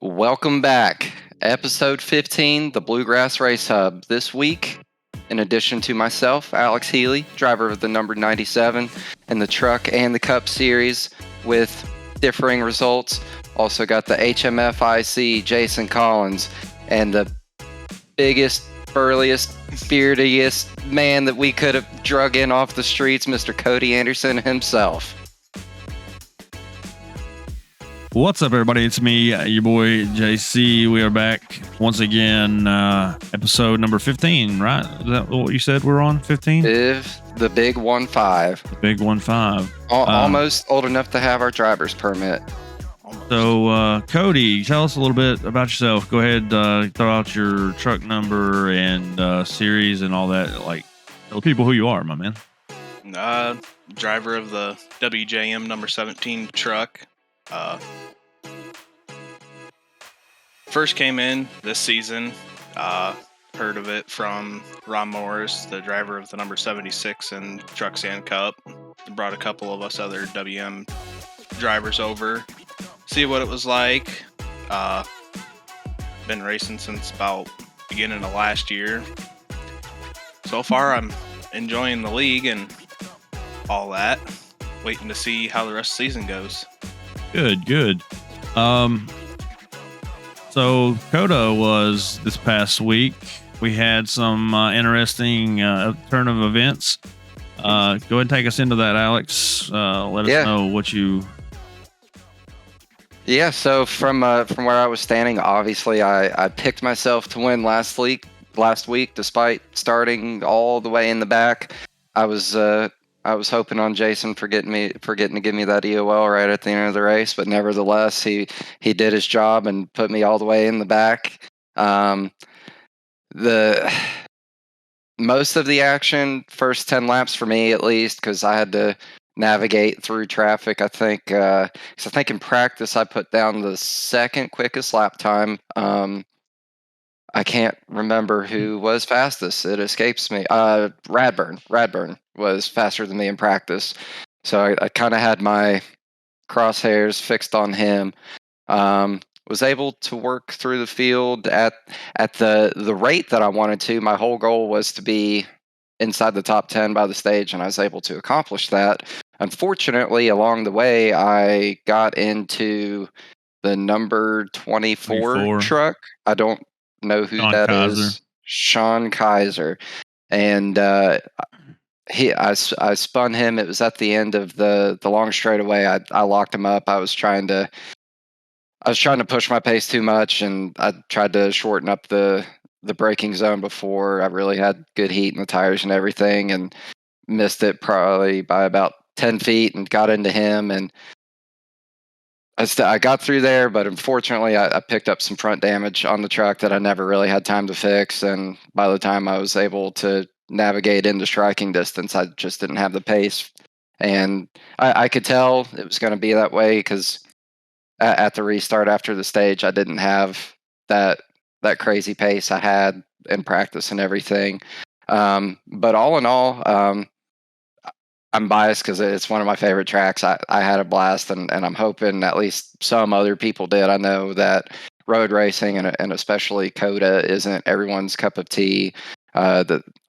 Welcome back. Episode 15, the Bluegrass Race Hub. This week, in addition to myself, Alex Healy, driver of the number 97 in the Truck and the Cup Series with differing results. Also got the HMFIC, Jason Collins, and the biggest, burliest, beardiest man that we could have drug in off the streets, Mr. Cody Anderson himself. What's up, everybody? It's me, your boy JC. We are back once again. Episode number 15, right? Is that what you said we're on? 15? The big 1-5. The big 1-5. Almost old enough to have our driver's permit. So, Cody, tell us a little bit about yourself. Go ahead, throw out your truck number and series and all that. Like, tell people who you are, my man. Driver of the WJM number 17 truck. First came in this season, heard of it from Ron Morris, the driver of the number 76 in Trucks and Cup. Brought a couple of us other WM drivers over, see what it was like. Been racing since about beginning of last year. So far, I'm enjoying the league and all that. Waiting to see how the rest of the season goes. Good. So Coda was this past week. We had some interesting turn of events. Go ahead and take us into that, Alex. Let us know what you... Yeah, so from where I was standing, obviously I picked myself to win last week, despite starting all the way in the back. I was hoping on Jason for getting to give me that EOL right at the end of the race, but nevertheless, he did his job and put me all the way in the back. The most of the action, first 10 laps for me at least, because I had to navigate through traffic. I think in practice I put down the second quickest lap time. I can't remember who was fastest. It escapes me. Radburn was faster than me in practice. So I kind of had my crosshairs fixed on him. Was able to work through the field at the rate that I wanted to. My whole goal was to be inside the top 10 by the stage, and I was able to accomplish that. Unfortunately, along the way, I got into the number 24 truck. I don't know who Sean that Kaiser. is. Sean Kaiser. And I spun him. It was at the end of the long straightaway. I locked him up. I was trying to push my pace too much, and I tried to shorten up the braking zone before I really had good heat in the tires and everything, and missed it probably by about 10 feet and got into him. And I got through there, but unfortunately I picked up some front damage on the truck that I never really had time to fix. And by the time I was able to navigate into striking distance, I just didn't have the pace. And I could tell it was going to be that way because at the restart after the stage, I didn't have that crazy pace I had in practice and everything. But all in all, I'm biased because it's one of my favorite tracks. I had a blast, and I'm hoping at least some other people did. I know that road racing and especially COTA isn't everyone's cup of tea.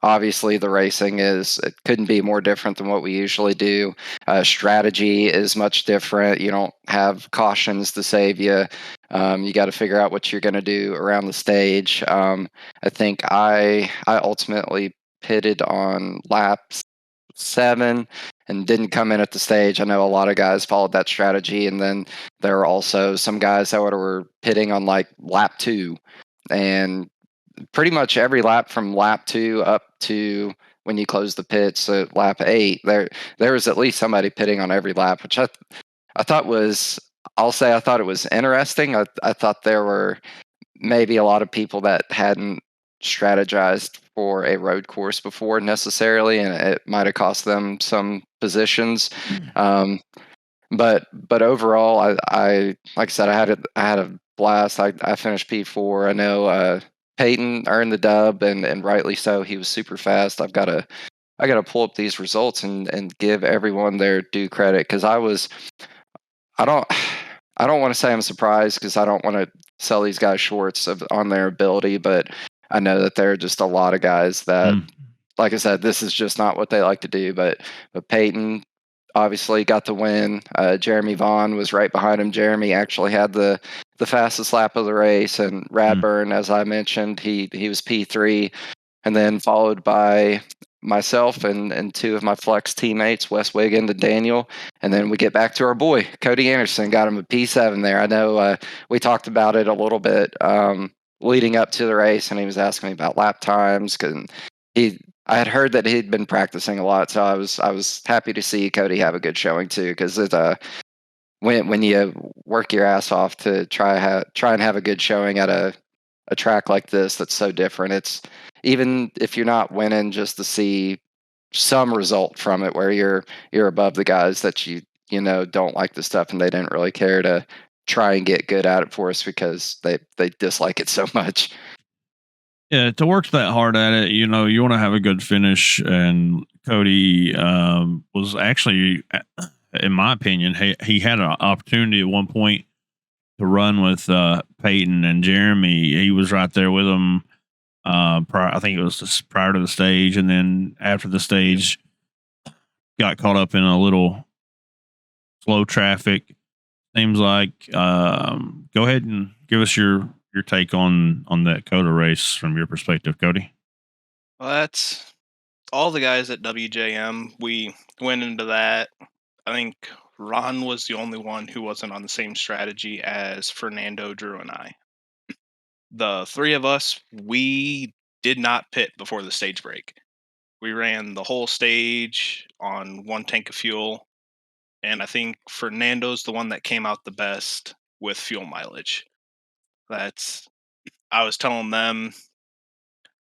Obviously the racing it couldn't be more different than what we usually do. Strategy is much different. You don't have cautions to save you. You got to figure out what you're going to do around the stage. I think I ultimately pitted on laps 7 and didn't come in at the stage. I know a lot of guys followed that strategy, and then there are also some guys that were pitting on like lap 2, and pretty much every lap from lap 2 up to when you close the pits at lap 8, there was at least somebody pitting on every lap, which I thought was, I thought it was interesting. I thought there were maybe a lot of people that hadn't strategized for a road course before necessarily, and it might have cost them some positions. But overall, I like I said, I had a blast. I finished P4. I know Peyton earned the dub, and rightly so. He was super fast. I got to pull up these results and give everyone their due credit, because I don't want to say I'm surprised, because I don't want to sell these guys shorts on their ability, but I know that there are just a lot of guys that, like I said, this is just not what they like to do. But Peyton obviously got the win. Jeremy Vaughn was right behind him. Jeremy actually had the fastest lap of the race, and Radburn, as I mentioned, he was P3, and then followed by myself and two of my flex teammates, Wes Wiggin and Daniel. And then we get back to our boy, Cody Anderson, got him a P7 there. I know we talked about it a little bit leading up to the race, and he was asking me about lap times, because I had heard that he'd been practicing a lot, so I was happy to see Cody have a good showing too, because when you work your ass off to try and have a good showing at a track like this that's so different, it's, even if you're not winning, just to see some result from it where you're above the guys that you know don't like the stuff, and they didn't really care to try and get good at it for us because they dislike it so much. Yeah, to work that hard at it, you know, you want to have a good finish. And Cody was actually, in my opinion, he had an opportunity at one point to run with Peyton and Jeremy. He was right there with them. I think it was just prior to the stage, and then after the stage, got caught up in a little slow traffic. Seems like. Go ahead and give us your take on that COTA race from your perspective, Cody. Well, that's all the guys at WJM. We went into that. I think Ron was the only one who wasn't on the same strategy as Fernando, Drew, and I. The three of us, we did not pit before the stage break. We ran the whole stage on one tank of fuel, and I think Fernando's the one that came out the best with fuel mileage. I was telling them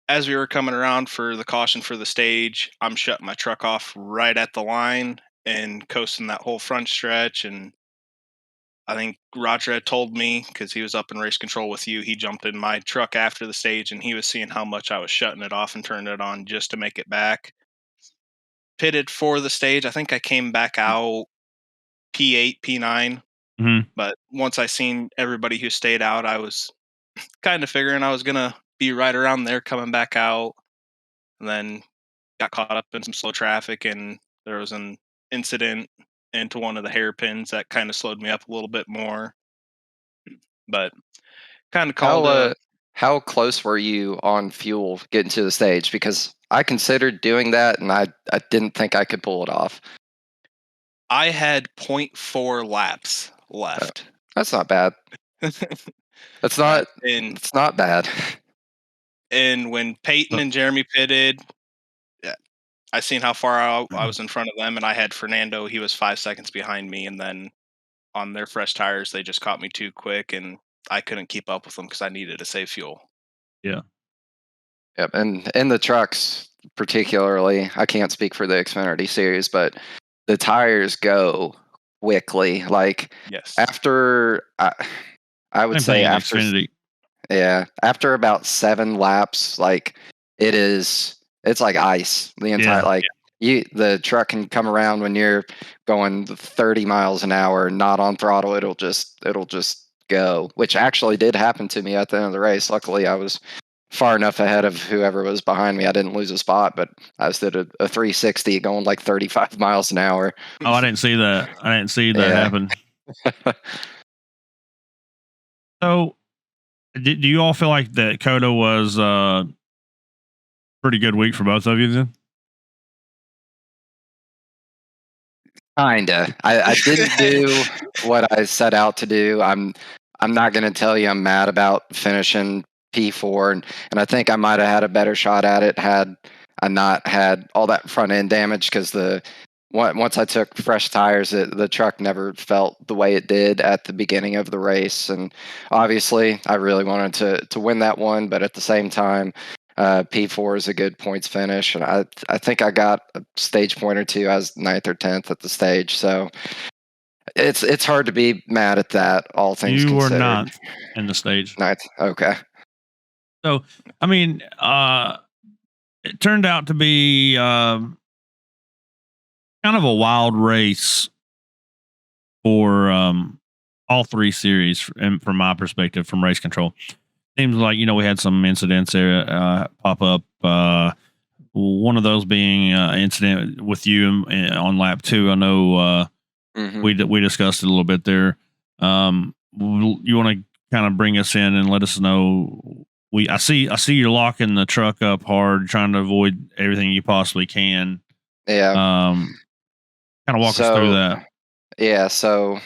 as we were coming around for the caution for the stage, I'm shutting my truck off right at the line and coasting that whole front stretch. And I think Roger had told me, because he was up in race control with you, he jumped in my truck after the stage and he was seeing how much I was shutting it off and turning it on just to make it back. Pitted for the stage. I think I came back out P8, P9. Mm-hmm. But once I seen everybody who stayed out, I was kind of figuring I was going to be right around there coming back out. And then got caught up in some slow traffic, and there was an incident into one of the hairpins that kind of slowed me up a little bit more. But kind of called How close were you on fuel getting to the stage? Because I considered doing that, and I didn't think I could pull it off. I had 0.4 laps left. That's not bad. That's not. It's not bad. And when Peyton and Jeremy pitted, I seen how far I was in front of them, and I had Fernando. He was 5 seconds behind me, and then on their fresh tires, they just caught me too quick, and I couldn't keep up with them because I needed to save fuel. Yeah. Yep. And in the trucks, particularly, I can't speak for the Xfinity series, but the tires go quickly. Like, yes, after I would say after Xfinity. Yeah, after about 7 laps, like it's like ice. The entire the truck can come around when you're going 30 miles an hour, not on throttle. It'll just go, which actually did happen to me at the end of the race. Luckily, I was far enough ahead of whoever was behind me. I didn't lose a spot, but I just did a 360 going like 35 miles an hour. Oh, I didn't see that. I didn't see that happen. So, do you all feel like that COTA was a pretty good week for both of you then? Kinda. I didn't do what I set out to do. I'm not going to tell you I'm mad about finishing P4, and I think I might have had a better shot at it had I not had all that front end damage, because once I took fresh tires, the truck never felt the way it did at the beginning of the race. And obviously, I really wanted to win that one, but at the same time, P4 is a good points finish, and I think I got a stage point or two. I was 9th or 10th at the stage, so it's hard to be mad at that. All things you considered, were 9th in the stage. 9th, okay. So, I mean, it turned out to be kind of a wild race for all three series, and from my perspective, from race control, seems like we had some incidents there pop up. One of those being incident with you on lap 2. I know we discussed it a little bit there. You want to kind of bring us in and let us know? I see you're locking the truck up hard, trying to avoid everything you possibly can. Yeah. Kind of walk us through that. Yeah. So,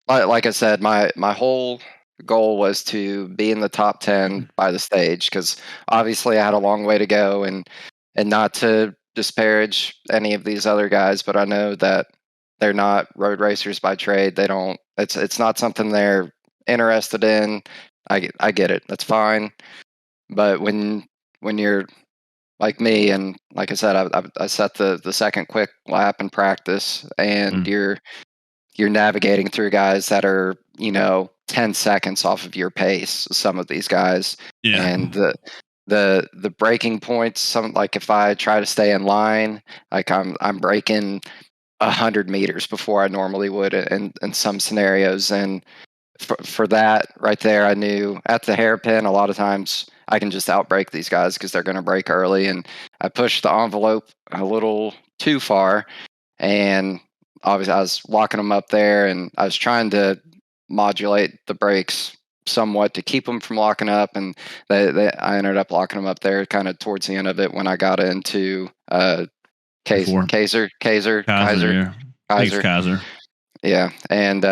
like I said, my whole goal was to be in the top 10 by the stage, because obviously I had a long way to go, and not to disparage any of these other guys, but I know that they're not road racers by trade. They don't. It's not something they're interested in. I get it. That's fine. But when you're like me, and like I said, I set the second quick lap in practice, and you're navigating through guys that are 10 seconds off of your pace. Some of these guys, and the breaking points. Some, like, if I try to stay in line, like I'm breaking 100 meters before I normally would in some scenarios, and for that right there, I knew at the hairpin a lot of times I can just outbrake these guys because they're going to break early, and I pushed the envelope a little too far, and obviously I was locking them up there, and I was trying to modulate the brakes somewhat to keep them from locking up, and I ended up locking them up there kind of towards the end of it when I got into Kaiser. Yeah, and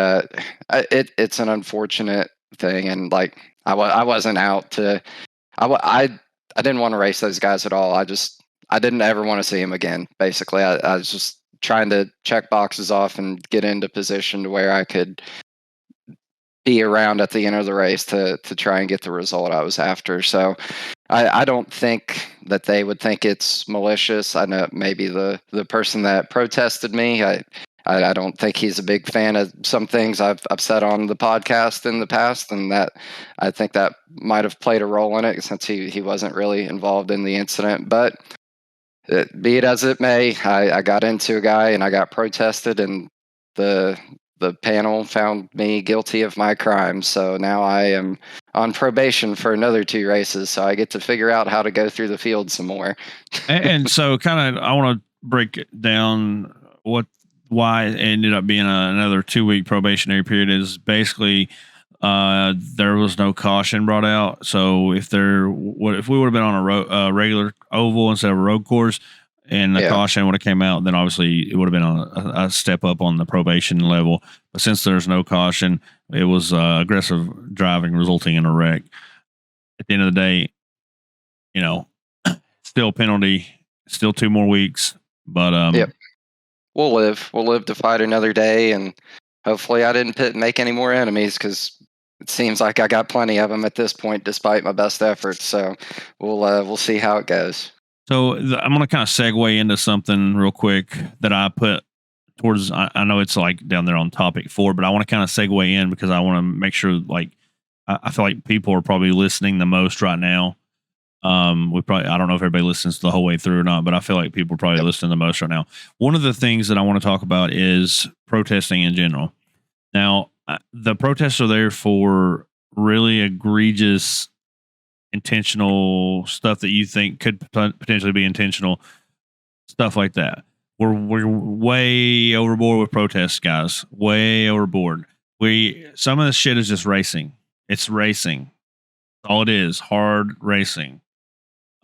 it's an unfortunate thing, and like I wasn't out to I didn't want to race those guys at all. I didn't ever want to see them again. Basically, I was just trying to check boxes off and get into position to where I could be around at the end of the race to try and get the result I was after. So I don't think that they would think it's malicious. I know maybe the person that protested me, I don't think he's a big fan of some things I've said on the podcast in the past, and that I think that might have played a role in it, since he wasn't really involved in the incident. But be it as it may, I got into a guy and I got protested, and the panel found me guilty of my crime. So now I am on probation for another 2 races. So I get to figure out how to go through the field some more. and so, kind of, I want to break it down why it ended up being another 2-week probationary period. Is basically there was no caution brought out. So if we would have been on a regular oval instead of a road course, and the caution would have came out, then obviously it would have been a step up on the probation level. But since there's no caution, it was aggressive driving resulting in a wreck. At the end of the day, still penalty, still 2 more weeks. But we'll live to fight another day, and hopefully I didn't make any more enemies, because it seems like I got plenty of them at this point, despite my best efforts. So we'll see how it goes. So I'm going to kind of segue into something real quick that I put towards. I know it's like down there on topic 4, but I want to kind of segue in because I want to make sure, like, I feel like people are probably listening the most right now. I don't know if everybody listens the whole way through or not, but I feel like people are probably listening the most right now. One of the things that I want to talk about is protesting in general. Now, the protests are there for really egregious, intentional stuff that you think could potentially be intentional, stuff like that. We're way overboard with protests, guys. Way overboard. Some of this shit is just racing. It's racing. All it is, hard racing.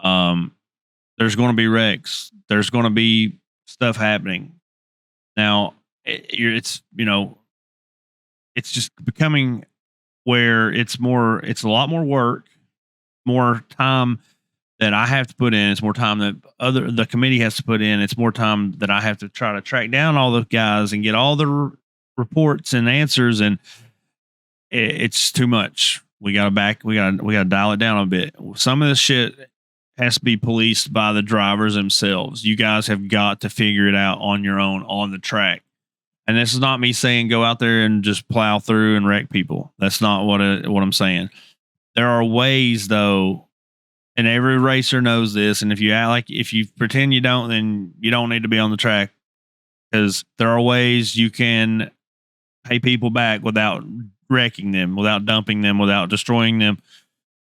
There's going to be wrecks. There's going to be stuff happening. Now, it's just becoming where it's a lot more work, more time that I have to put in. It's more time that the committee has to put in. It's more time that I have to try to track down all the guys and get all the reports and answers, and it's too much. We got to dial it down a bit. Some of this shit has to be policed by the drivers themselves. You guys have got to figure it out on your own on the track. And this is not me saying go out there and just plow through and wreck people. That's not what I'm saying. There are ways, though, and every racer knows this. And if you pretend you don't, then you don't need to be on the track, because there are ways you can pay people back without wrecking them, without dumping them, without destroying them.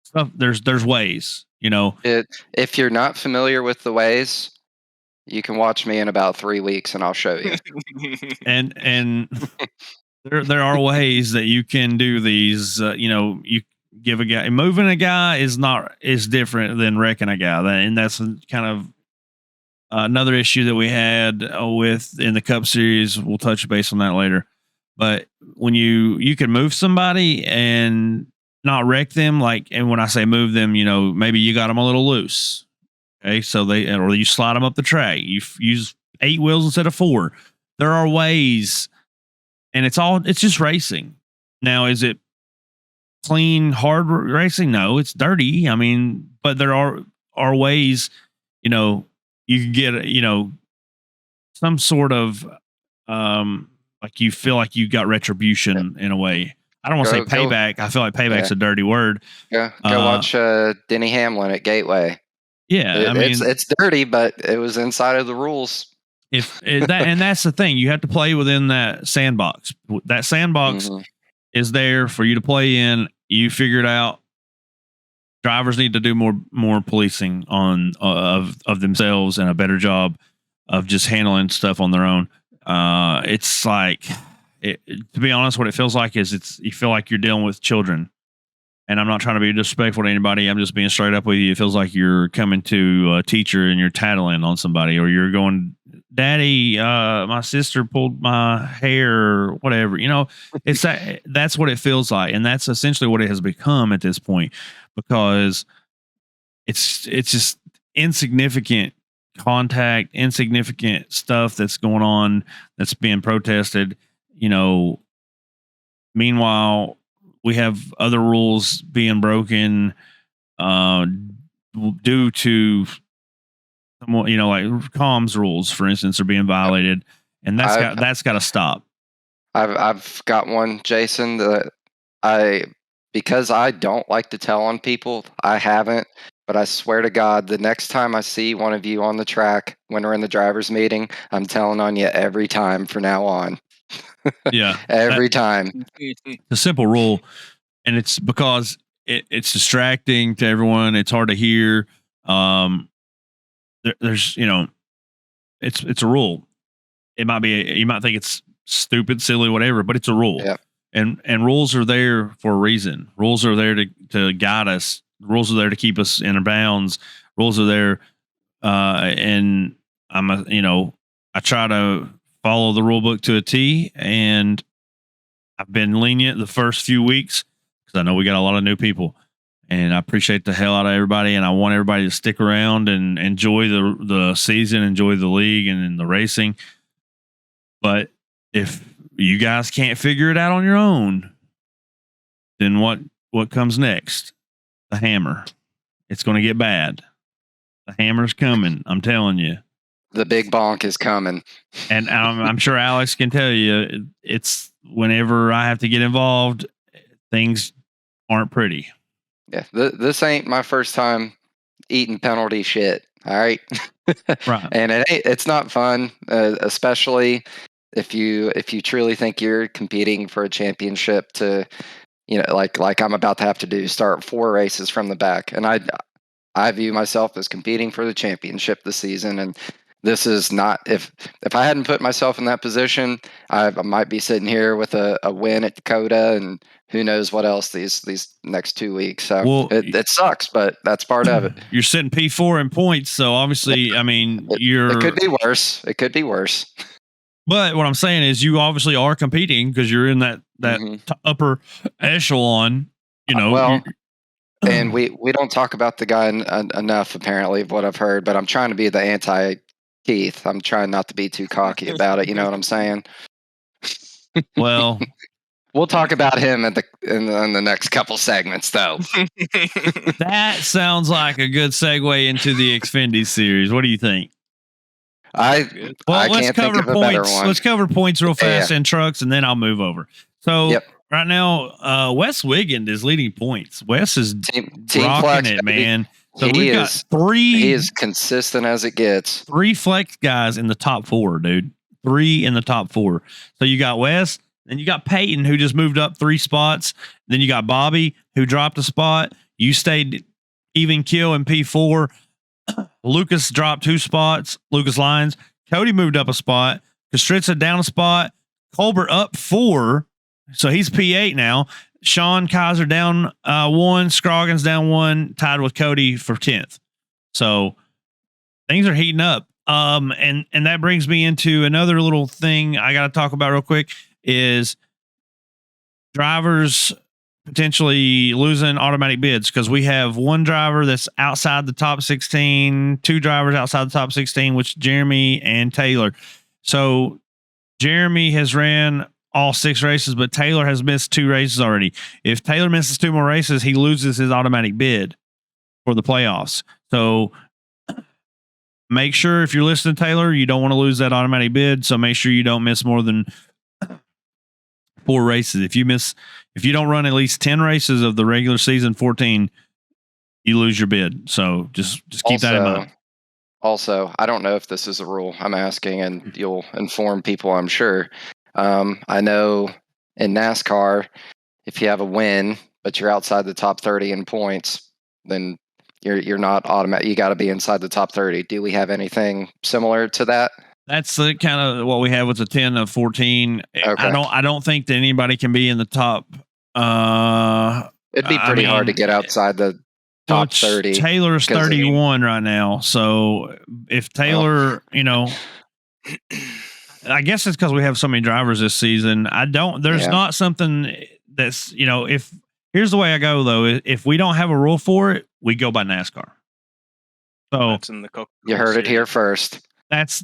Stuff. There's ways, If you're not familiar with the ways, you can watch me in about 3 weeks, and I'll show you. and there are ways that you can do these. You give a guy moving a guy is different than wrecking a guy, and that's kind of another issue that we had with in the Cup Series. We'll touch base on that later. But when you can move somebody and not wreck them, and when I say move them, maybe you got them a little loose. Okay, so or you slide them up the track. You use 8 wheels instead of 4. There are ways, and it's just racing. Now, is it clean, hard racing? No, it's dirty. I mean, but there are ways, you can get, some sort of, you feel like you got retribution in a way. I don't want to say payback. I feel like payback's a dirty word. Go watch Denny Hamlin at Gateway. Yeah, it's dirty, but it was inside of the rules. And that's the thing, you have to play within that sandbox. That sandbox is there for you to play in. You figure it out. Drivers need to do more policing on of themselves and a better job of just handling stuff on their own. It's like, to be honest, what it feels like is you feel like you're dealing with children. And I'm not trying to be disrespectful to anybody. I'm just being straight up with you. It feels like you're coming to a teacher and you're tattling on somebody, or you're going, "Daddy, my sister pulled my hair," or whatever. It's that's what it feels like, and that's essentially what it has become at this point, because it's just insignificant contact, insignificant stuff that's going on, that's being protested. Meanwhile, we have other rules being broken due to, like comms rules, for instance, are being violated, and that's got to stop. I've got one, Jason, that because I don't like to tell on people, I haven't, but I swear to God, the next time I see one of you on the track when we're in the driver's meeting, I'm telling on you every time from now on. Yeah, every time. The simple rule, and it's because it's distracting to everyone. It's hard to hear. There's it's a rule. It might be you might think it's stupid, silly, whatever, but it's a rule. Yeah. And rules are there for a reason. Rules are there to guide us. Rules are there to keep us in our bounds. Rules are there, and I try to follow the rule book to a T, and I've been lenient the first few weeks because I know we got a lot of new people, and I appreciate the hell out of everybody, and I want everybody to stick around and enjoy the season, enjoy the league and the racing. But if you guys can't figure it out on your own, then what comes next? The hammer. It's going to get bad. The hammer's coming. I'm telling you. The big bonk is coming. And I'm sure Alex can tell you, it's whenever I have to get involved, things aren't pretty. Yeah, this ain't my first time eating penalty shit. All right. Right. And it's not fun, especially if you truly think you're competing for a championship to, like I'm about to have to do, start 4 races from the back. And I view myself as competing for the championship this season. And this is not, if I hadn't put myself in that position, I might be sitting here with a win at Dakota and who knows what else these next 2 weeks. So it sucks, but that's part of it. You're sitting P4 in points. So obviously, I mean, it could be worse. It could be worse. But what I'm saying is you obviously are competing because you're in that upper echelon, Well, and we don't talk about the guy enough, apparently, of what I've heard, but I'm trying to be the anti-Keith. I'm trying not to be too cocky about it. You know what I'm saying? Well, we'll talk about him in the next couple segments, though. That sounds like a good segue into the Xfinity series. What do you think? Let's cover points. Let's cover points real fast and trucks, and then I'll move over. So right now, Wes Wiggins is leading points. Wes is team rocking flex, it, man. So we've got 3. He is consistent as it gets. 3 flex guys in the top 4, dude. 3 in the top 4. So you got Wes, Then you got Peyton, who just moved up 3 spots. Then you got Bobby, who dropped a spot. You stayed even kill in P4. Lucas dropped 2 spots. Lucas Lyons. Cody moved up a spot. Kostritza down a spot. Colbert up 4. So he's P8 now. Sean Kaiser down 1. Scroggins down 1. Tied with Cody for 10th. So things are heating up. And that brings me into another little thing I got to talk about real quick is drivers potentially losing automatic bids, because we have 1 driver that's outside the top 16, 2 drivers outside the top 16, which Jeremy and Taylor. So Jeremy has ran all 6 races, but Taylor has missed 2 races already. If Taylor misses 2 more races, he loses his automatic bid for the playoffs. So make sure, if you're listening to Taylor, you don't want to lose that automatic bid. So make sure you don't miss more than 4 races. If you don't run at least 10 races of the regular season 14, you lose your bid. So just keep that in mind. Also, I don't know if this is a rule. I'm asking, and you'll inform people, I'm sure. I know in NASCAR, if you have a win, but you're outside the top 30 in points, then you're not automatic. You got to be inside the top 30. Do we have anything similar to that? That's the kind of what we have with the 10 of 14. Okay. I don't think that anybody can be in the top. It'd be pretty hard to get outside the top 30. Taylor's 31 right now. So if Taylor, I guess it's because we have so many drivers this season. There's not something that's, here's the way I go though. If we don't have a rule for it, we go by NASCAR. So that's in the you heard it here first. That's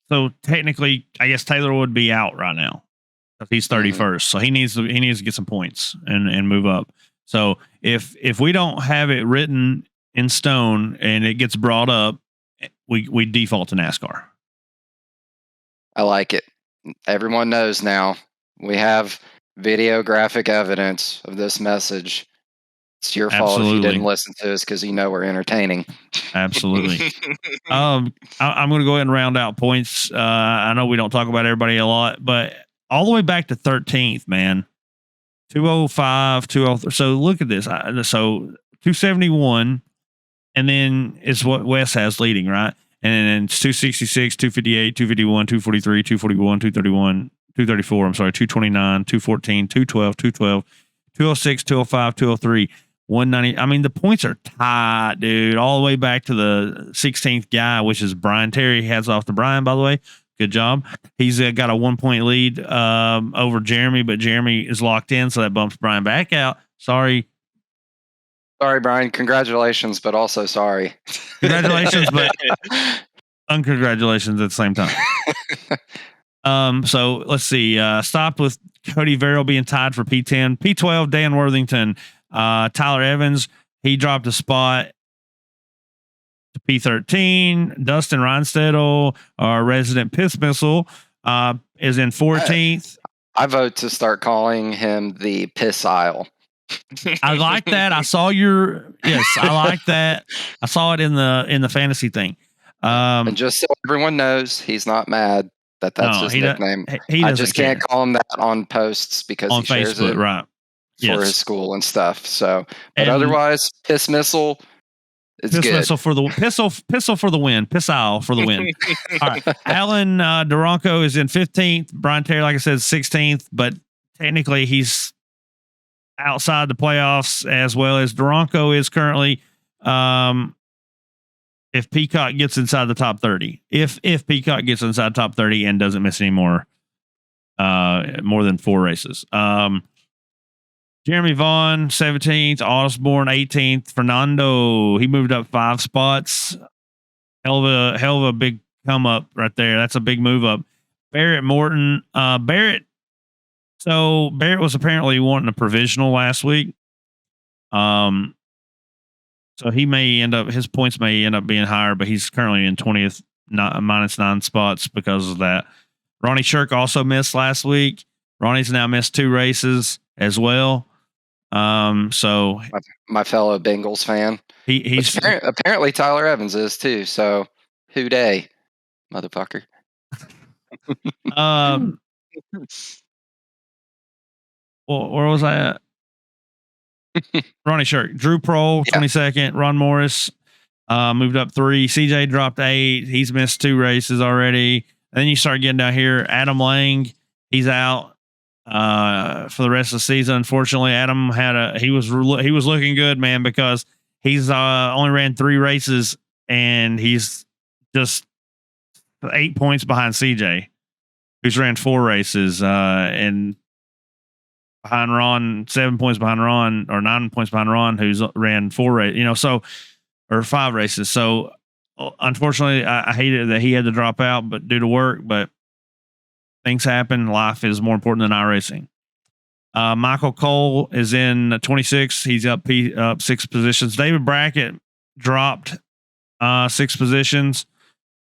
so technically, I guess Taylor would be out right now if he's 31st. So he needs to get some points and move up. So if we don't have it written in stone and it gets brought up, we default to NASCAR. I like it. Everyone knows now. We have videographic evidence of this message. It's your fault if you didn't listen to us, because we're entertaining. Absolutely. I'm going to go ahead and round out points. I know we don't talk about everybody a lot, but all the way back to 13th, man. 205, 203. So look at this. So 271, and then it's what Wes has leading, right? And then it's 266, 258, 251, 243, 241, 231, 234. I'm sorry, 229, 214, 212, 212, 206, 205, 203. 190. I mean, the points are tight, dude, all the way back to the 16th guy, which is Brian Terry. Hats off to Brian, by the way. Good job. He's got a 1-point lead over Jeremy, but Jeremy is locked in, so that bumps Brian back out. Sorry, Brian. Congratulations, but also sorry. Congratulations, but uncongratulations at the same time. So let's see. Stopped with Cody Verrill being tied for P10. P12, Dan Worthington. Tyler Evans, he dropped a spot to P13. Dustin Reinstedel, our resident piss missile, is in 14th. I vote to start calling him the piss aisle. I like that. I like that. I saw it in the fantasy thing. And just so everyone knows, he's not mad that's his nickname. I just can't call him that on posts because on he shares Facebook, it. right? For his school and stuff. So, but otherwise, piss missile. It's piss good. Missile for the pistol for the win. Piss owl for the win. All right. Alan Duranco is in 15th. Brian Terry, like I said, 16th, but technically he's outside the playoffs as well as Duranco is currently. If Peacock gets inside the top 30, if Peacock gets inside top 30 and doesn't miss any more than 4 races. Jeremy Vaughn, 17th. Osborne, 18th. Fernando, he moved up 5 spots. Hell of a big come up right there. That's a big move up. Barrett Morton. Barrett was apparently wanting a provisional last week. So his points may end up being higher, but he's currently in 20th, minus 9 spots because of that. Ronnie Shirk also missed last week. Ronnie's now missed 2 races as well. So my fellow Bengals fan, he's apparently Tyler Evans is too. So who day, motherfucker. where was I at? Ronnie Shirk, Drew Prohl, 22nd. Ron Morris moved up 3. CJ dropped 8. He's missed 2 races already. And then you start getting down here. Adam Lang, he's out for the rest of the season. Unfortunately, Adam he was looking good, man, because he's only ran 3 races and he's just 8 points behind CJ, who's ran 4 races and behind Ron, 7 points behind Ron, or 9 points behind Ron, who's ran 4 races, or 5 races. So unfortunately, I hated that he had to drop out, but due to work, but things happen. Life is more important than iRacing. Michael Cole is in 26. He's up 6 positions. David Brackett dropped 6 positions,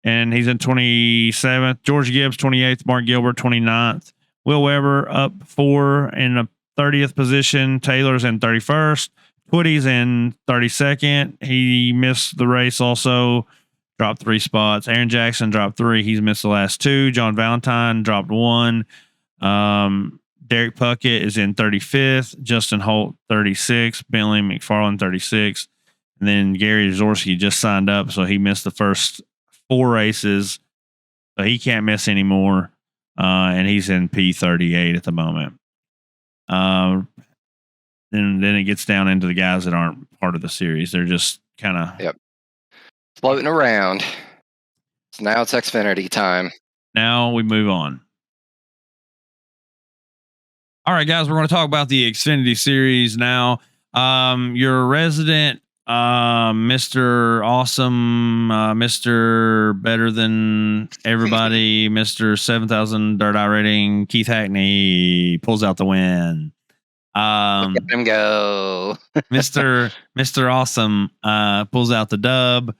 and he's in 27th. George Gibbs, 28th. Mark Gilbert, 29th. Will Weber up 4 in the 30th position. Taylor's in 31st. Twitty's in 32nd. He missed the race also. Dropped 3 spots. Aaron Jackson dropped 3. He's missed the last 2. John Valentine dropped 1. Derek Puckett is in 35th. Justin Holt, 36th. Bentley McFarland, 36th. And then Gary Zorski just signed up, so he missed the first 4 races. So he can't miss anymore. And he's in P38 at the moment. Then it gets down into the guys that aren't part of the series. They're just kind of floating around. So now it's Xfinity time. Now we move on. All right, guys, we're going to talk about the Xfinity series now. Your resident Mr. Awesome, Mr. Better Than Everybody, Mr. 7,000 Dirt Eye Rating, Keith Hackney pulls out the win. Let him go. Mr. Awesome pulls out the dub.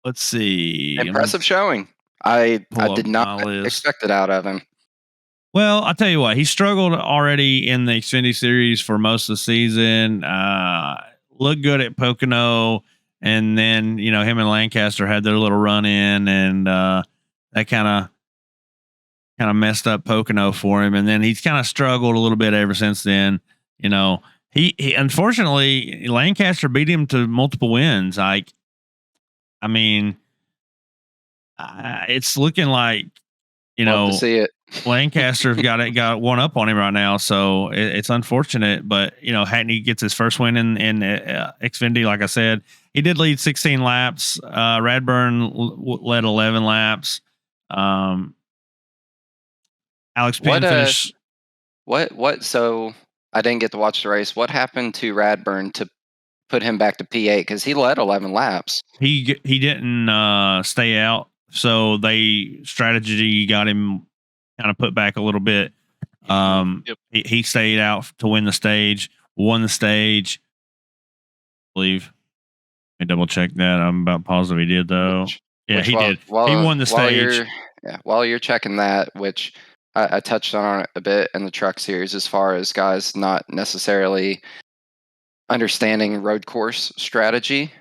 Let's see. Impressive showing. I did not expect it out of him. Well, I'll tell you what, he struggled already in the Xfinity series for most of the season. Looked good at Pocono, and then him and Lancaster had their little run in, and that kind of messed up Pocono for him. And then he's kind of struggled a little bit ever since then. He unfortunately Lancaster beat him to multiple wins. It's looking like Love to see it. Lancaster's got one up on him right now, so it's unfortunate. But Hackney gets his first win in Xfinity. Like I said, he did lead 16 laps. Radburn led 11 laps. Alex Penn finished. What? So I didn't get to watch the race. What happened to Radburn to put him back to P8? Because he led 11 laps. He didn't stay out, so strategy got him kind of put back a little bit. He stayed out to win the stage, won the stage. I believe. Let me double check that. I'm about positive he did though. He did. He won the stage. While you're checking that, which I touched on it a bit in the truck series, as far as guys not necessarily understanding road course strategy.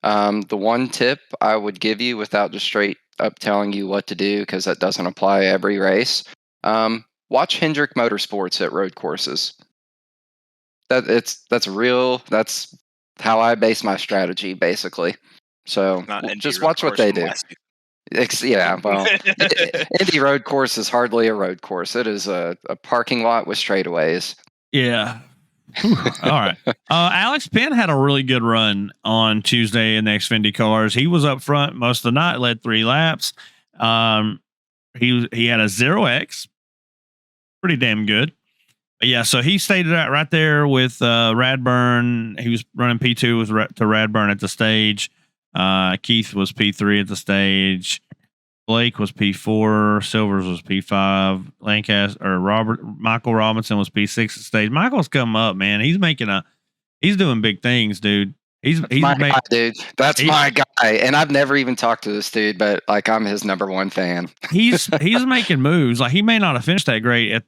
The one tip I would give you, without just straight up telling you what to do, because that doesn't apply every race, watch Hendrick Motorsports at road courses. That's how I base my strategy, basically. So just watch what they do. Well, Indy road course is hardly a road course. It is a parking lot with straightaways. Yeah. All right. Alex Penn had a really good run on Tuesday in the Xfinity cars. He was up front most of the night, led 3 laps. He had a 0X, pretty damn good. But yeah, so he stayed right there with Radburn. He was running P2 to Radburn at the stage. Keith was P3 at the stage. Blake was P4. Silvers was P5. Michael Robinson was P6 at the stage. Michael's come up, man. He's doing big things, dude. He's my guy, dude. That's my guy. And I've never even talked to this dude, but I'm his number 1 fan. he's making moves. He may not have finished that great at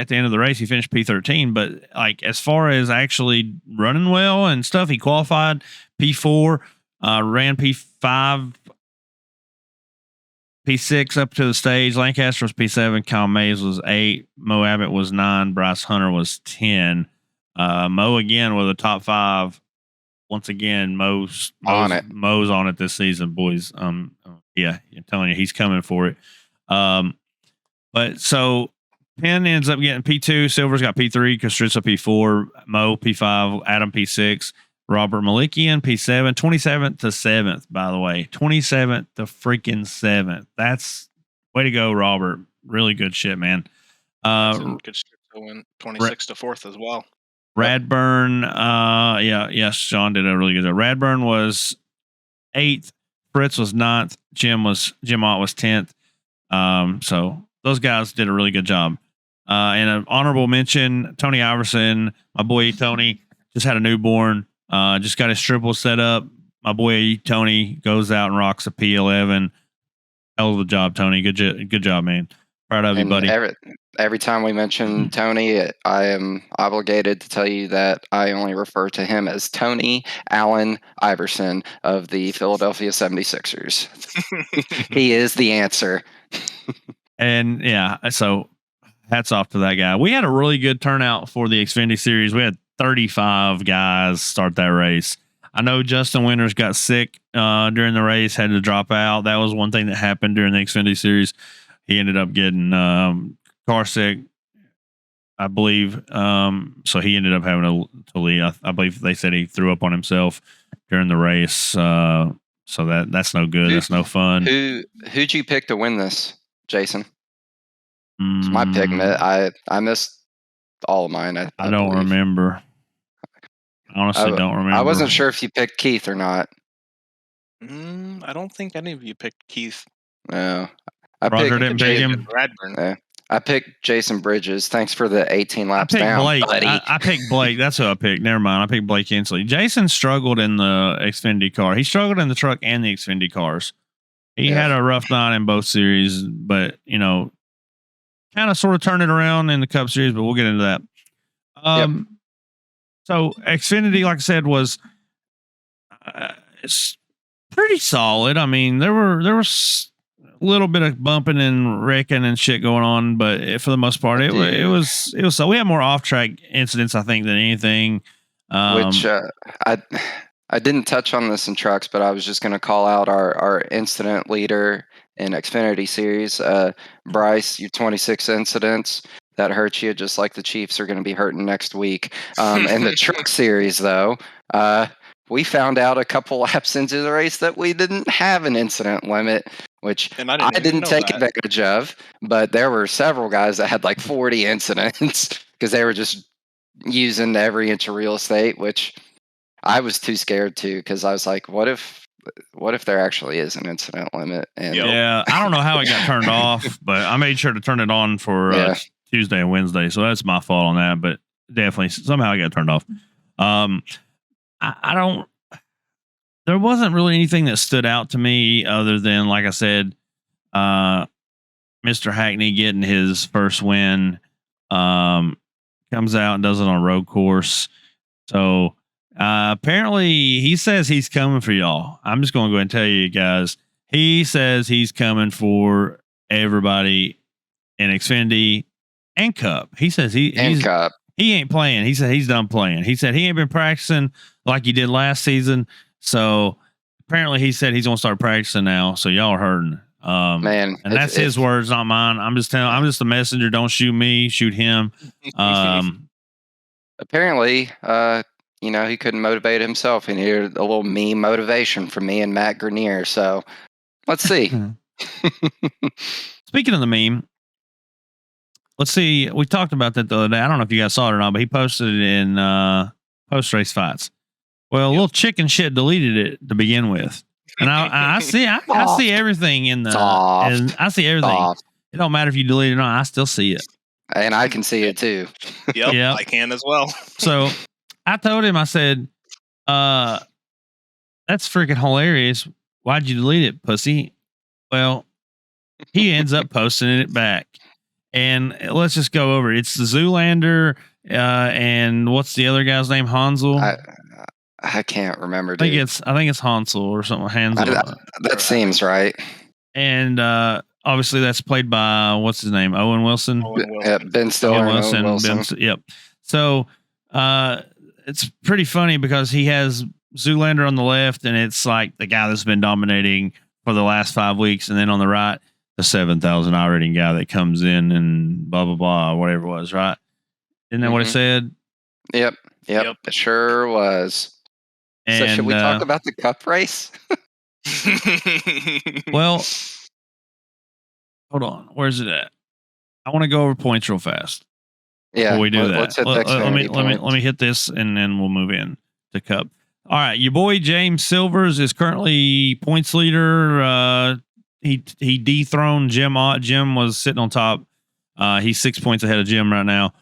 the end of the race. He finished P13, but as far as actually running well and stuff, he qualified P4, ran P5 P6 up to the stage. Lancaster was P7. Kyle Mays was 8. Mo Abbott was 9. Bryce Hunter was 10. Mo again with a top 5. Once again, Mo's on it this season, boys. Yeah, I'm telling you, he's coming for it. But so Penn ends up getting P2. Silver's got P3. Kostritza P4. Mo P5. Adam P6. Robert Malikian, P7, 27th to 7th, by the way. 27th to freaking 7th. That's way to go, Robert. Really good shit, man. Good shit to win 26 to 4th as well. Radburn, yes, Sean did a really good job. Radburn was 8th. Fritz was 9th. Jim Ott was 10th. So those guys did a really good job. And an honorable mention, Tony Iverson, my boy Tony, just had a newborn. Just got his triple set up. My boy Tony goes out and rocks a P11. Hell of a job, Tony. Good job, man. Proud of you, buddy. Every time we mention Tony, I am obligated to tell you that I only refer to him as Tony Allen Iverson of the Philadelphia 76ers. He is the answer. And yeah, so hats off to that guy. We had a really good turnout for the Xfinity Series. We had 35 guys start that race. I know Justin Winters got sick during the race, had to drop out. That was one thing that happened during the Xfinity Series. He ended up getting car sick, I believe. So he ended up having to leave. I believe they said he threw up on himself during the race. So that's no good. That's no fun. Who'd you pick to win this, Jason? It's my pick. I missed all of mine. I don't remember. Honestly, don't remember. I wasn't sure if you picked Keith or not. I don't think any of you picked Keith. No. Roger didn't pick him. Radburn. Yeah. I picked Jason Bridges. Thanks for the 18 laps down, Blake. buddy. I picked Blake. That's who I picked. Never mind. I picked Blake Inslee. Jason struggled in the Xfinity car. He struggled in the truck and the Xfinity cars. He had a rough night in both series, but, kind of sort of turned it around in the Cup Series, but we'll get into that. So Xfinity, like I said, was it's pretty solid. I mean, there was a little bit of bumping and wrecking and shit going on, but for the most part, it was so. We had more off track incidents, I think, than anything. Which I didn't touch on this in trucks, but I was just going to call out our incident leader in Xfinity Series, Bryce. Your 26 incidents. That hurts you, just like the Chiefs are going to be hurting next week. In the Truck Series, though, we found out a couple laps into the race that we didn't have an incident limit, which I didn't take advantage of. But there were several guys that had like 40 incidents because they were just using every inch of real estate, which I was too scared to, because I was like, what if there actually is an incident limit? And yeah, I don't know how it got turned off, but I made sure to turn it on for Tuesday and Wednesday, so that's my fault on that. But definitely somehow I got turned off. I don't. There wasn't really anything that stood out to me other than, like I said, Mr. Hackney getting his first win. Comes out and does it on a road course. So apparently he says he's coming for y'all. I'm just going to go ahead and tell you guys. He says he's coming for everybody in Xfinity and Cup. He says he ain't playing. He said he's done playing. He said he ain't been practicing like he did last season. So apparently he said he's going to start practicing now. So y'all are hurting. Man, and that's his words, not mine. I'm just a messenger. Don't shoot me, shoot him. Apparently, he couldn't motivate himself. He needed a little meme motivation from me and Matt Grenier. So let's see. Speaking of the meme, let's see. We talked about that the other day. I don't know if you guys saw it or not, but he posted it in post race fights. Well, a little chicken shit deleted it to begin with, and I see everything in the. And I see everything. Soft. It don't matter if you delete it or not. I still see it, and I can see it too. Yep, I can as well. So I told him, I said, "That's freaking hilarious. Why'd you delete it, pussy?" Well, he ends up posting it back. And let's just go over it. It's the Zoolander, and what's the other guy's name? Hansel. I can't remember. I think it's Hansel or something. Hansel. That seems right. and obviously that's played by what's his name, Owen Wilson. Ben Stiller and Owen Wilson. Yep. So it's pretty funny because he has Zoolander on the left, and it's like the guy that's been dominating for the last 5 weeks, and then on the right, the 7,000 I rating guy that comes in and blah blah blah, whatever it was, right? Isn't that what it said? Yep. It sure was. And, so should we talk about the Cup race? Well, hold on. Where's it at? I want to go over points real fast. Yeah, before we do that. Let's hit let me hit this, and then we'll move in to Cup. All right, your boy James Silvers is currently points leader. He dethroned Jim Ott. Jim was sitting on top. He's 6 points ahead of Jim right now.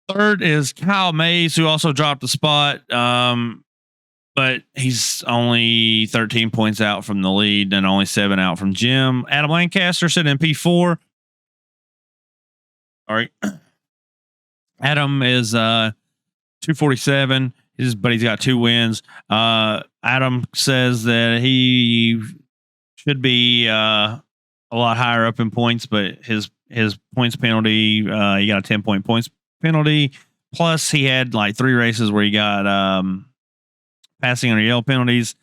Third is Kyle Mays, who also dropped a spot. But he's only 13 points out from the lead and only 7 out from Jim. Adam Lancaster sitting in P4. All right. Adam is 247. But he's got 2 wins. Adam says that he should be a lot higher up in points, but his points penalty, he got a 10-point points penalty. Plus, he had like 3 races where he got passing under yellow penalties,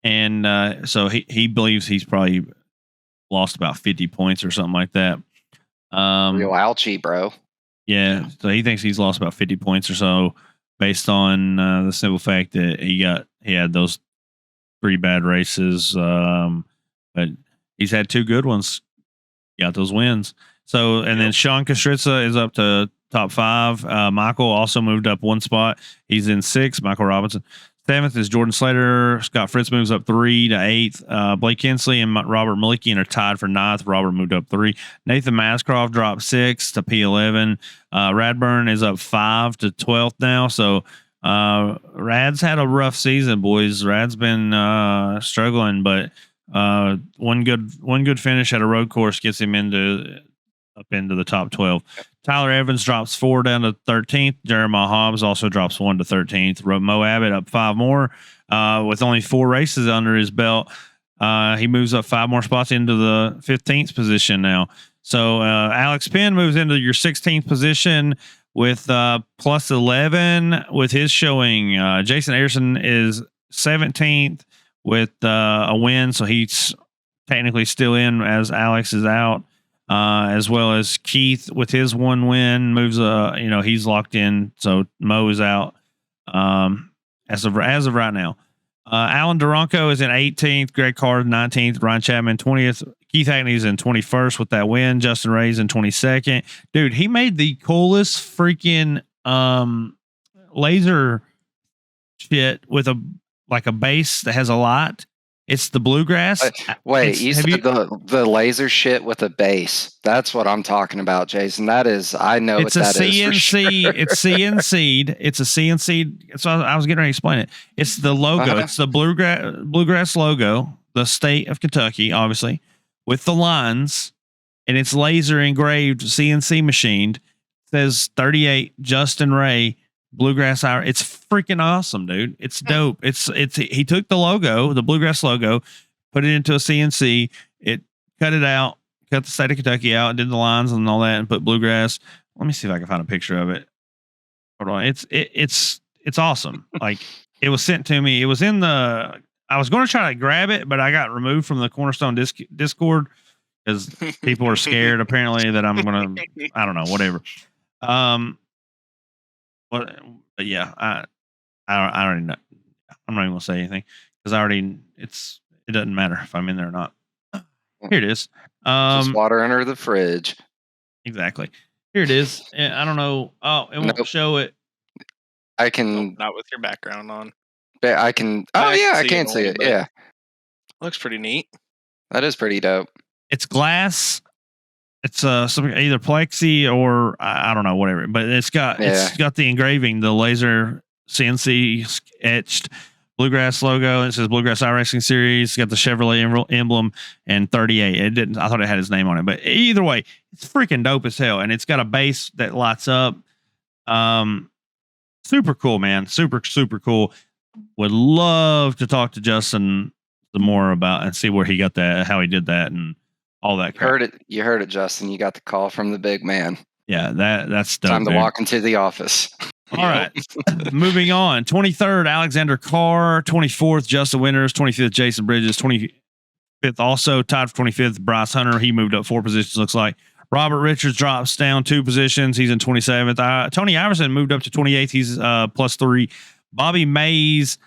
and so he believes he's probably lost about 50 points or something like that. Real ouchie, bro. Yeah, so he thinks he's lost about 50 points or so, based on the simple fact that he had those 3 bad races, but he's had 2 good ones. Got those wins. So, and then Sean Kastritza is up to top 5. Michael also moved up 1 spot. He's in 6. Michael Robinson. 7th is Jordan Slater. Scott Fritz moves up 3 to 8th. Blake Kinsley and Robert Malikian are tied for 9th. Robert moved up 3. Nathan Mascroft dropped 6 to P11. Radburn is up 5 to 12th now. So Rad's had a rough season, boys. Rad's been struggling, but one good finish at a road course gets him up into the top 12. Tyler Evans drops 4 down to 13th. Jeremiah Hobbs also drops 1 to 13th. Mo Abbott up 5 more with only 4 races under his belt. He moves up 5 more spots into the 15th position now. So Alex Penn moves into your 16th position with plus 11 with his showing. Jason Anderson is 17th with a win, so he's technically still in as Alex is out. As well as Keith with his 1 win moves. He's locked in. So Mo is out. As of right now, Alan Duranko is in 18th. Greg Carr 19th. Ryan Chapman 20th. Keith Hackneys in 21st with that win. Justin Ray's in 22nd. Dude, he made the coolest freaking laser shit with a base that has a lot. It's the Bluegrass. Wait, you said the laser shit with a base. That's what I'm talking about, Jason. That is, I know it's what that CNC, is. Sure. It's CNC'd. It's a CNC. So I was getting ready to explain it. It's the logo. It's the Bluegrass logo, the state of Kentucky, obviously, with the lines, and it's laser engraved, CNC machined. It says 38 Justin Ray. Bluegrass Hour. It's freaking awesome, dude. It's dope. He took the logo, the Bluegrass logo, put it into a CNC, it cut it out, cut the state of Kentucky out, did the lines and all that, and put Bluegrass. Let me see if I can find a picture of it. Hold on. It's awesome. Like, it was sent to me. It was in the, I was going to try to grab it, but I got removed from the Cornerstone Discord because people are scared apparently that I'm going to, I don't know, whatever. But yeah, I already know. I'm not even gonna say anything because it doesn't matter if I'm in there or not. Here it is. Just water under the fridge. Exactly. Here it is. I don't know. Oh, it won't show it. I can not with your background on. I can. Oh yeah, I can see it. Yeah, looks pretty neat. That is pretty dope. It's glass. It's either plexi or I don't know, whatever. But it's got the engraving, the laser CNC etched Bluegrass logo. It says Bluegrass iRacing Series. It's got the Chevrolet emblem and 38. It didn't. I thought it had his name on it, but either way, it's freaking dope as hell. And it's got a base that lights up. Super cool, man. Super cool. Would love to talk to Justin more about and see where he got that, how he did that, and all that crap. You heard it, Justin. You got the call from the big man. Yeah, that's dope. Time to walk into the office. All right. Moving on. 23rd, Alexander Carr. 24th, Justin Winters. 25th, Jason Bridges. 25th, also tied for 25th, Bryce Hunter. He moved up 4 positions, looks like. Robert Richards drops down 2 positions. He's in 27th. Tony Iverson moved up to 28th. He's +3. Bobby Mays,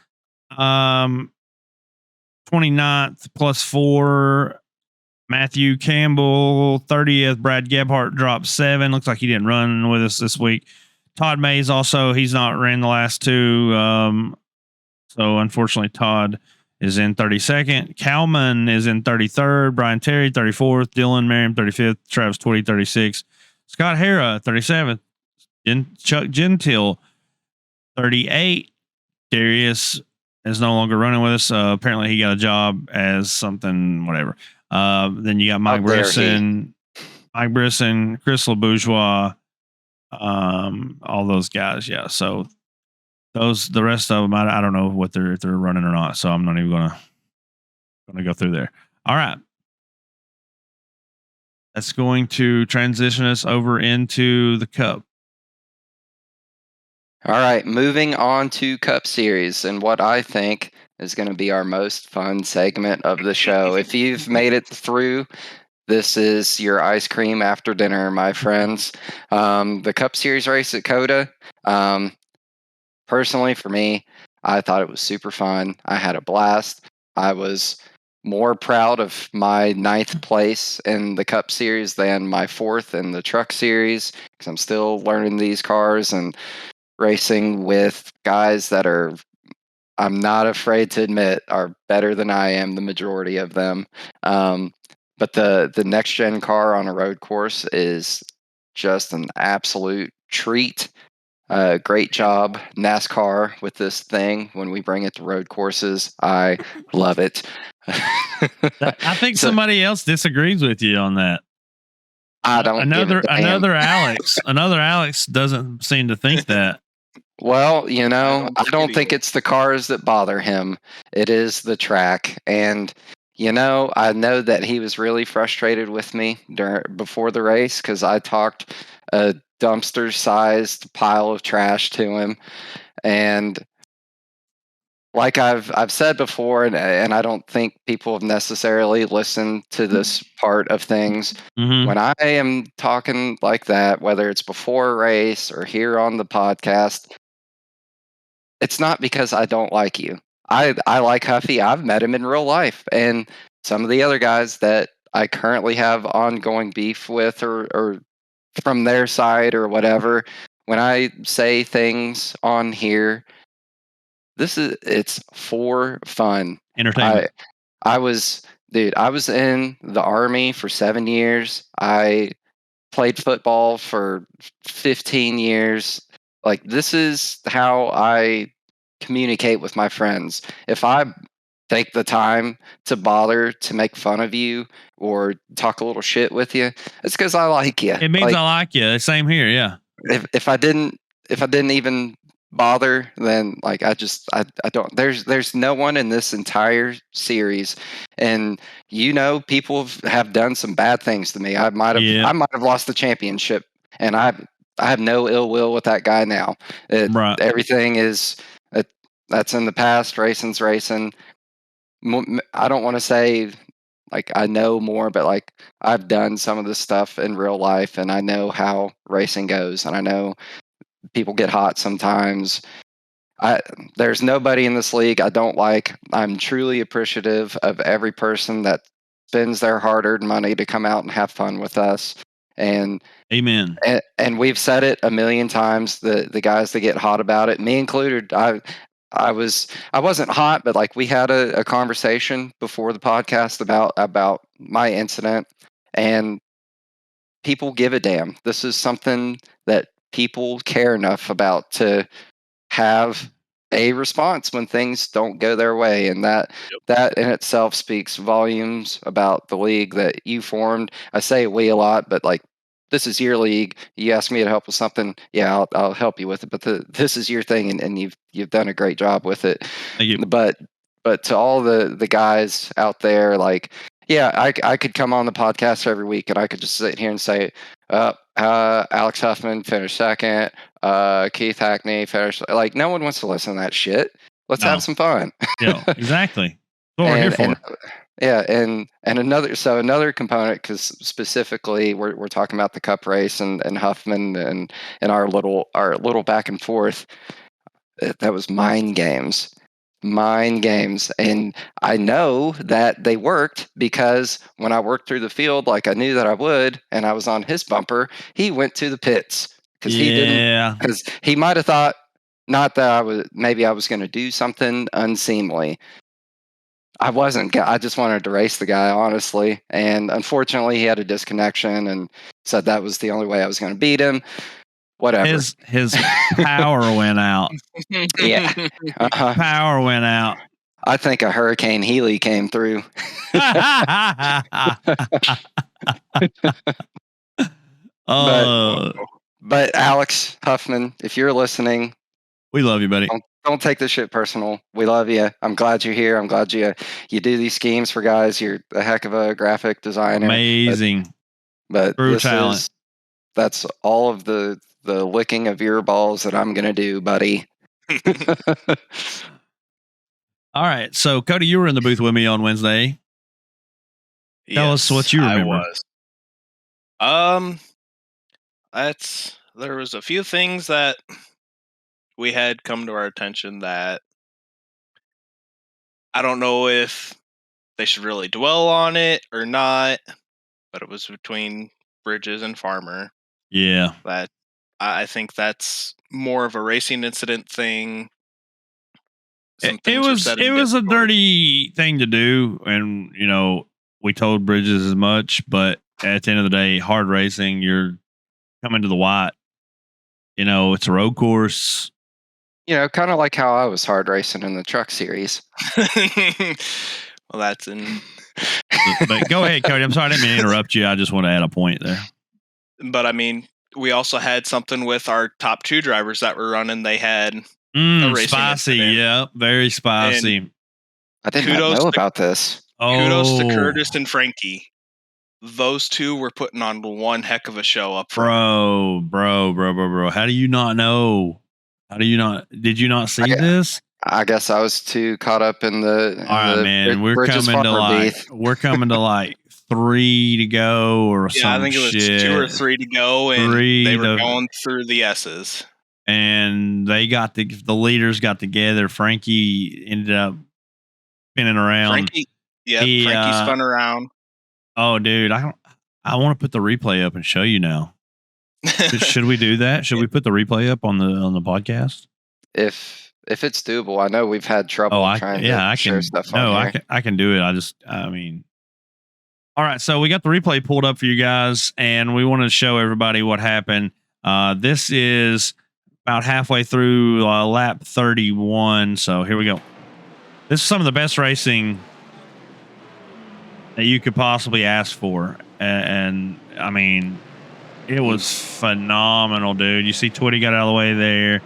29th, +4. Matthew Campbell, 30th. Brad Gebhart dropped 7. Looks like he didn't run with us this week. Todd Mays also, he's not ran the last 2. So unfortunately, Todd is in 32nd. Calman is in 33rd. Brian Terry, 34th. Dylan Merriam, 35th. Travis Twitty, 36th. Scott Hara, 37th. Chuck Gentile, 38. Darius is no longer running with us. Apparently, he got a job as something, whatever. Then you got Mike Brisson, Chris LeBourgeois, all those guys. Yeah. So the rest of them, I don't know what they're running or not. So I'm not even gonna go through there. All right. That's going to transition us over into the Cup. All right, moving on to Cup Series and what I think is going to be our most fun segment of the show. If you've made it through, this is your ice cream after dinner, my friends. The Cup Series race at COTA, personally for me, I thought it was super fun. I had a blast. I was more proud of my 9th place in the Cup Series than my 4th in the Truck Series, because I'm still learning these cars and racing with guys that are, I'm not afraid to admit, are better than I am, the majority of them. But the next gen car on a road course is just an absolute treat. Great job, NASCAR, with this thing. When we bring it to road courses, I love it. I think somebody else disagrees with you on that. I don't. Another Alex doesn't seem to think that. Well, I don't think it's the cars that bother him. It is the track. And, I know that he was really frustrated with me before the race because I talked a dumpster-sized pile of trash to him. And like I've said before, and I don't think people have necessarily listened to this part of things. Mm-hmm. When I am talking like that, whether it's before a race or here on the podcast, it's not because I don't like you. I like Huffy. I've met him in real life. And some of the other guys that I currently have ongoing beef with or from their side or whatever, when I say things on here, it's for fun. Entertainment. I was in the Army for 7 years. I played football for 15 years. Like, this is how I communicate with my friends. If I take the time to bother to make fun of you or talk a little shit with you, it's because I like you. It means I like you. Same here. Yeah. If I didn't even bother, then like I don't. There's no one in this entire series, and people have done some bad things to me. I might have lost the championship, and I have no ill will with that guy now. Right. Everything is that's in the past. Racing's racing. I don't want to say like I know more, but like I've done some of this stuff in real life, and I know how racing goes, and I know people get hot sometimes. There's nobody in this league I don't like. I'm truly appreciative of every person that spends their hard-earned money to come out and have fun with us. And amen. And we've said it a million times. The guys that get hot about it, me included. I wasn't hot, but like we had a conversation before the podcast about my incident, and people give a damn. This is something that people care enough about to have a response when things don't go their way, and that in itself speaks volumes about the league that you formed. I say we a lot, but like this is your league. You ask me to help with something, yeah, I'll help you with it. But this is your thing, and you've done a great job with it. Thank you. But But to all the guys out there, like, yeah, I could come on the podcast every week and I could just sit here and say, Alex Huffman finished second, Keith Hackney finished. Like, no one wants to listen to that shit. Let's have some fun. Yeah, exactly. That's what we're here for. Yeah, and another component, because specifically we're talking about the Cup race and Huffman and our little back and forth. That was mind games, and I know that they worked because when I worked through the field like I knew that I would, and I was on his bumper, he went to the pits because he might have thought not that I was going to do something unseemly. I wasn't. I just wanted to race the guy, honestly. And unfortunately, he had a disconnection and said that was the only way I was going to beat him. Whatever. His power went out. Yeah. Power went out. I think a Hurricane Healy came through. But Alex Huffman, if you're listening, we love you, buddy. Don't take this shit personal. We love you. I'm glad you're here. I'm glad you do these schemes for guys. You're a heck of a graphic designer. Amazing. But true talent. That's all of the licking of ear balls that I'm gonna do, buddy. All right. So Cody, you were in the booth with me on Wednesday. Tell us what you remember. I was. There was a few things that we had come to our attention that I don't know if they should really dwell on it or not, but it was between Bridges and Farmer. Yeah. That I think that's more of a racing incident thing. It was a dirty thing to do, and we told Bridges as much, but at the end of the day, hard racing, you're coming to the white. It's a road course. Kind of like how I was hard racing in the truck series. Well, that's in. But go ahead, Cody. I'm sorry, I didn't mean to interrupt you. I just want to add a point there. But I mean, we also had something with our top two drivers that were running. They had a racing spicy, incident. Yeah, very spicy. And I didn't know about this. Kudos to Curtis and Frankie. Those two were putting on one heck of a show up front. Bro. How do you not know? Did you not see this? I guess I was too caught up in the. All right, man. We're coming to like 3 to go or something. Yeah, I think it was 2 or 3 to go, and they were going through the S's. And they got the leaders got together. Frankie ended up spinning around. Frankie spun around. Oh, dude, I want to put the replay up and show you now. Should we do that? Should we put the replay up on the podcast? If it's doable, I know we've had trouble trying to share stuff on here. I can do it. All right, so we got the replay pulled up for you guys, and we want to show everybody what happened. This is about halfway through lap 31, so here we go. This is some of the best racing that you could possibly ask for, and I mean, it was phenomenal, dude. You see Twitty got out of the way there,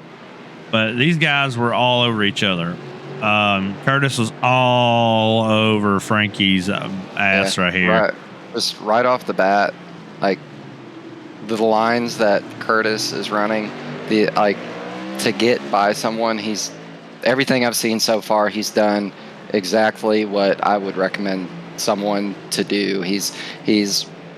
but these guys were all over each other. Curtis was all over Frankie's ass right here. Right, just right off the bat, like the lines that Curtis is running, to get by someone, everything I've seen so far, he's done exactly what I would recommend someone to do. He's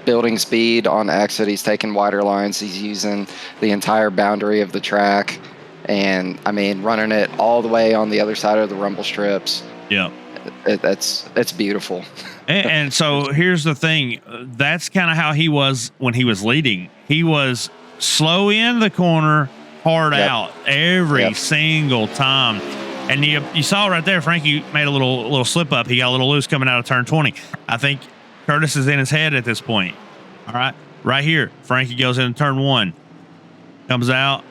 building speed on exit. He's taking wider lines. He's using the entire boundary of the track. And I mean, running it all the way on the other side of the rumble strips. Yeah, it's beautiful. and so here's the thing. That's kind of how he was when he was leading. He was slow in the corner, hard out every single time. And you saw right there, Frankie made a little slip up. He got a little loose coming out of turn 20. I think Curtis is in his head at this point. All right here, Frankie goes into turn 1, comes out.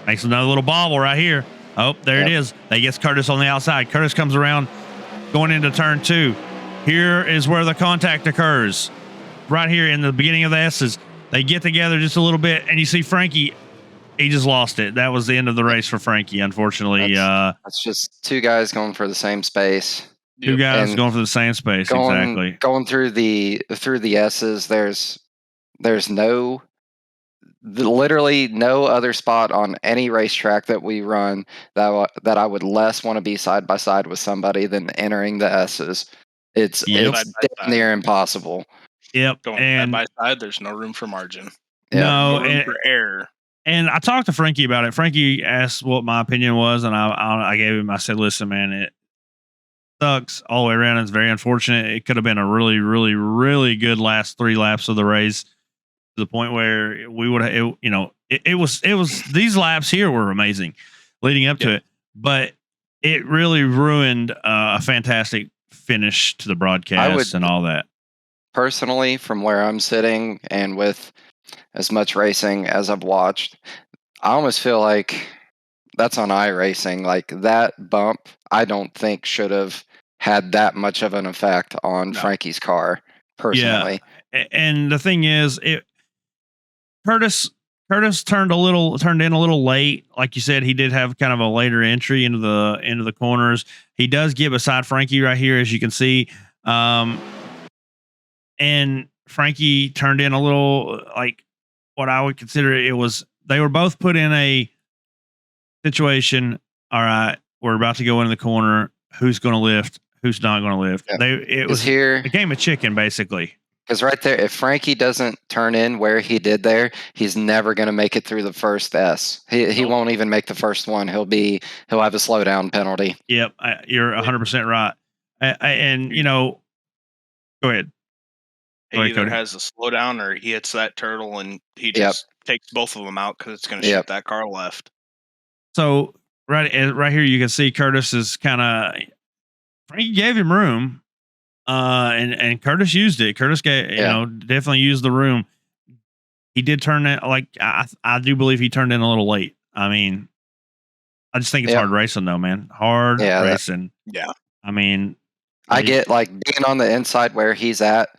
Makes another little bobble right here. Oh, there it is. That gets Curtis on the outside. Curtis comes around going into turn 2. Here is where the contact occurs. Right here in the beginning of the S's. They get together just a little bit, and you see Frankie he just lost it. That was the end of the race for Frankie. Unfortunately, that's just two guys going for the same space. Two guys And going for the same space. Exactly. Going through the S's. There's literally no other spot on any racetrack that we run that I would less want to be side by side with somebody than entering the S's. It's damn near impossible. Yep. Going and side by side, there's no room for margin. No room for error. And I talked to Frankie about it. Frankie asked what my opinion was, and I gave him. I said, "Listen, man, it sucks all the way around. It's very unfortunate. It could have been a really, really, really good last 3 laps of the race, to the point where we would have, it was these laps here were amazing leading up to it, but it really ruined a fantastic finish to the broadcast and all that. Personally, from where I'm sitting and with as much racing as I've watched, I almost feel like that's on iRacing. Like that bump, I don't think should have had that much of an effect on Frankie's car. Personally, and the thing is, Curtis turned in a little late. Like you said, he did have kind of a later entry into the corners. He does get beside Frankie right here, as you can see. And Frankie turned in a little, like what I would consider they were both put in a situation. All right, we're about to go into the corner. Who's going to lift? Who's not going to lift? Yep. It was here a game of chicken, basically. Because right there, if Frankie doesn't turn in where he did there, he's never going to make it through the first S. He won't even make the first one. He'll have a slowdown penalty. Yep, you're 100% right. And go ahead. He either has a slowdown or he hits that turtle and he just takes both of them out because it's going to shoot that car left. So right here, you can see Curtis is kind of, Frankie gave him room, and Curtis used it. Curtis definitely used the room. He did turn it, like I do believe he turned in a little late. I mean, I just think it's hard racing though, man. Hard racing. I mean, I get like being on the inside where he's at.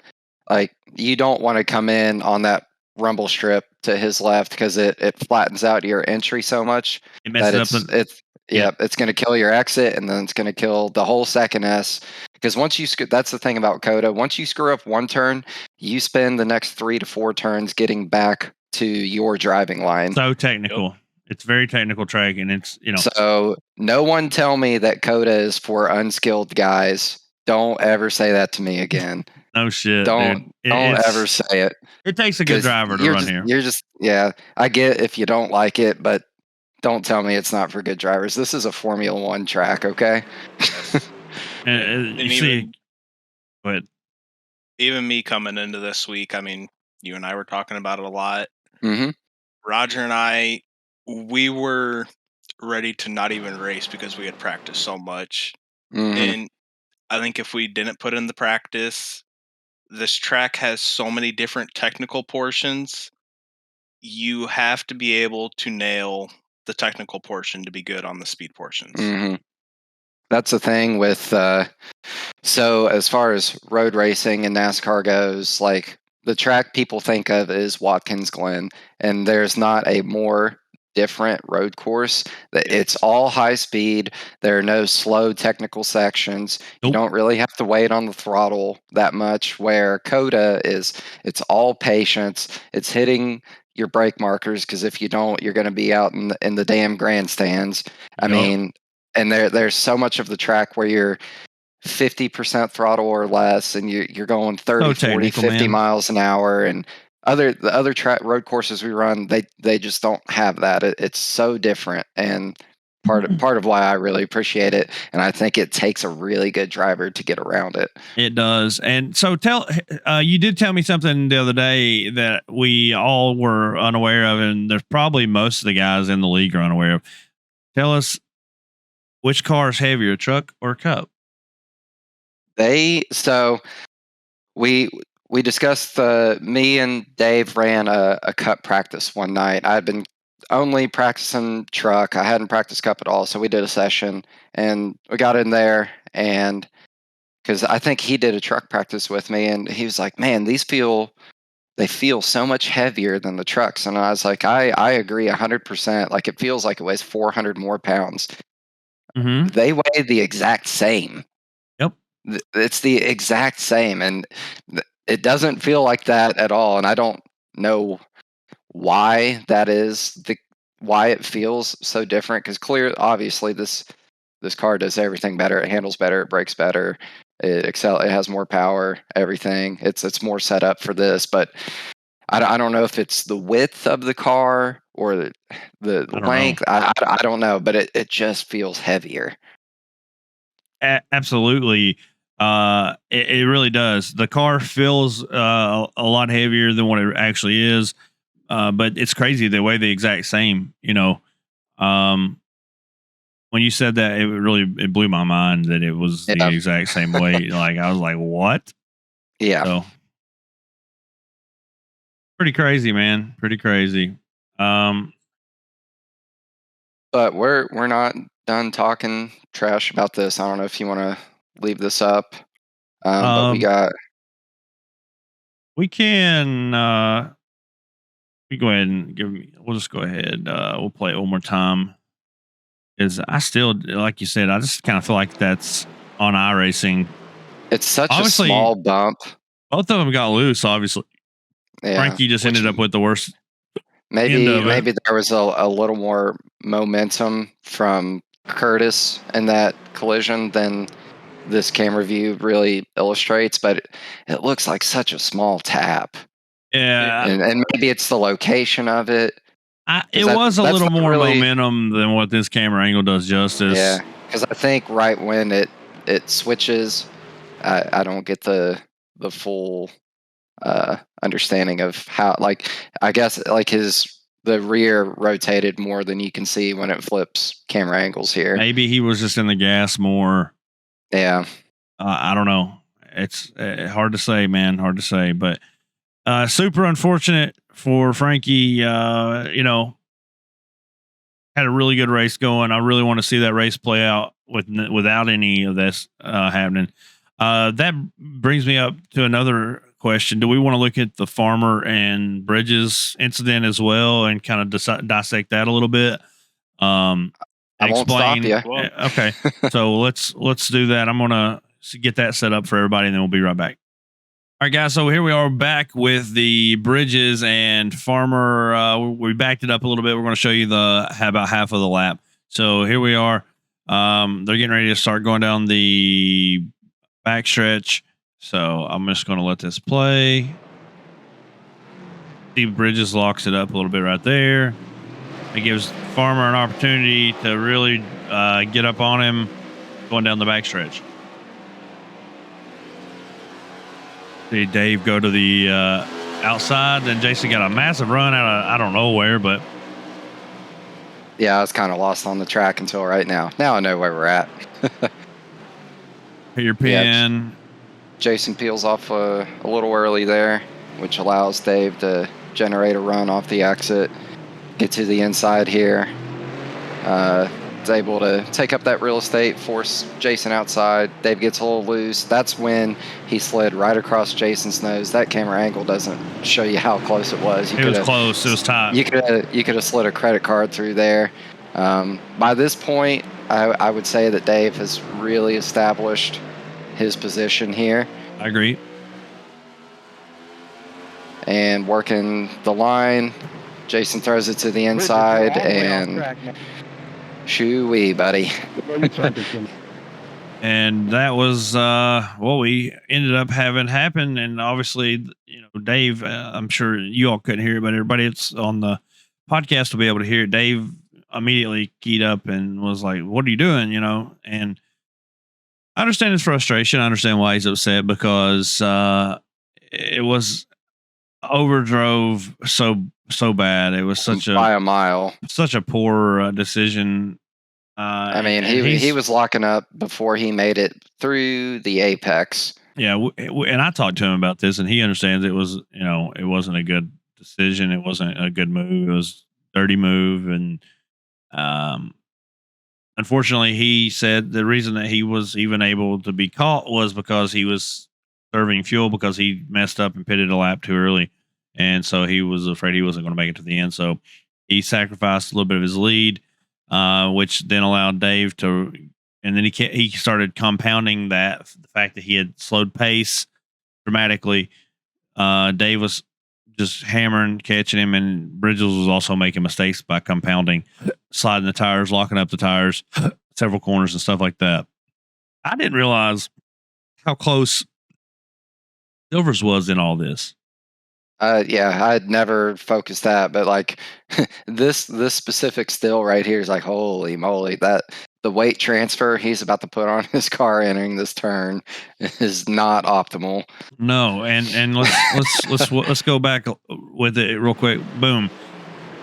Like you don't want to come in on that rumble strip to his left because it flattens out your entry so much it messes that it's going to kill your exit, and then it's going to kill the whole second S. Because once that's the thing about COTA. Once you screw up one turn, you spend the next 3 to 4 turns getting back to your driving line. So technical. Yep. It's very technical track, and it's So no one tell me that COTA is for unskilled guys. Don't ever say that to me again. No shit. Don't ever say it. It takes a good driver to run here. You're just I get if you don't like it, but don't tell me it's not for good drivers. This is a Formula One track, okay? Go ahead. Even me coming into this week, I mean, you and I were talking about it a lot. Mm-hmm. Roger and I, we were ready to not even race because we had practiced so much. Mm-hmm. And I think if we didn't put in the practice, this track has so many different technical portions. You have to be able to nail the technical portion to be good on the speed portions. Mm-hmm. That's the thing with so as far as road racing and NASCAR goes, like the track people think of is Watkins Glen, and there's not a more different road course. It's all high speed. There are no slow technical sections. You don't really have to wait on the throttle that much, where COTA it's all patience. It's hitting your brake markers, because if you don't, you're going to be out in the damn grandstands. I mean, and there's so much of the track where you're 50% throttle or less, and you're going 30, 40, 50 miles an hour. And the other road courses we run, they just don't have that. It's so different, and part of why I really appreciate it, and I think it takes a really good driver to get around it. It does. And so you did tell me something the other day that we all were unaware of, and there's probably most of the guys in the league are unaware of. Tell us, which car is heavier, truck or cup? We discussed, me and Dave ran a cup practice one night. I had been only practicing truck. I hadn't practiced cup at all. So we did a session, and we got in there, and because I think he did a truck practice with me, and he was like, man, these feel they feel so much heavier than the trucks. And I was like, I agree 100%. Like, it feels like it weighs 400 more pounds. Mm-hmm. They weigh the exact same. Yep. It's the exact same. And it doesn't feel like that at all. And I don't know why that is, why it feels so different. Because obviously, this car does everything better. It handles better. It brakes better. It has more power. Everything. It's more set up for this. But I don't know if it's the width of the car or the length. I don't know. But it just feels heavier. Absolutely. It really does. The car feels a lot heavier than what it actually is. But it's crazy they weigh the exact same. When you said that, it blew my mind that it was the exact same weight. Like, I was like, what? Yeah. So, pretty crazy, man. Pretty crazy. But we're not done talking trash about this. I don't know if you want to leave this up. But we can we go ahead and we'll just go ahead. We'll play it one more time. Is I still, like you said, I just kind of feel like that's on iRacing. It's such a small bump. Both of them got loose, obviously. Yeah, Frankie just ended up with the worst. Maybe there was a little more momentum from Curtis in that collision than this camera view really illustrates, but it looks like such a small tap. Yeah. And maybe it's the location of it. It was a little more momentum than what this camera angle does justice. Yeah, because I think right when it switches, I don't get the full understanding of how, like, I guess like the rear rotated more than you can see when it flips camera angles here. Maybe he was just in the gas more. Yeah. I don't know. It's hard to say, man. Hard to say, but super unfortunate for Frankie. Had a really good race going. I really want to see that race play out without any of this happening. That brings me up to another question. Do we want to look at the Farmer and Bridges incident as well and kind of dissect that a little bit? I won't stop you. Okay, so let's do that. I'm gonna get that set up for everybody, and then we'll be right back. All right, guys. So here we are back with the Bridges and Farmer. We backed it up a little bit. We're going to show you about half of the lap. So here we are. They're getting ready to start going down the backstretch. So I'm just going to let this play. Steve Bridges locks it up a little bit right there. It gives Farmer an opportunity to really get up on him going down the backstretch. See Dave go to the outside, then Jason got a massive run out of I don't know where, but yeah, I was kind of lost on the track until right now. Now I know where we're at. Your pin. Yeah, Jason peels off a little early there, which allows Dave to generate a run off the exit, get to the inside here. Is able to take up that real estate, force Jason outside. Dave gets a little loose. That's when he slid right across Jason's nose. That camera angle doesn't show you how close it was. It was close. It was tight. You could have slid a credit card through there. By this point, I would say that Dave has really established his position here. I agree. And working the line, Jason throws it to the inside and shoo-wee, buddy. And that was what we ended up having happen. And obviously, Dave, I'm sure you all couldn't hear it, but everybody that's on the podcast will be able to hear it. Dave immediately keyed up and was like, "What are you doing?" And I understand his frustration. I understand why he's upset because it was overdrove so bad. It was by a mile, such a poor decision. I mean, he was locking up before he made it through the apex. Yeah, and I talked to him about this, and he understands it was, it wasn't a good decision. It wasn't a good move. It was a dirty move, and unfortunately, he said the reason that he was even able to be caught was because he was serving fuel because he messed up and pitted a lap too early. and so he was afraid he wasn't going to make it to the end. So he sacrificed a little bit of his lead, which then allowed Dave to. And then he started compounding that the fact that he had slowed pace dramatically. Dave was just hammering, catching him, and Bridges was also making mistakes by compounding, sliding the tires, locking up the tires, several corners and stuff like that. I didn't realize how close Silvers was in all this. Yeah, I'd never focused that, but like this specific still right here is like, holy moly, that the weight transfer he's about to put on his car entering this turn is not optimal. No, and let's go back with it real quick. Boom.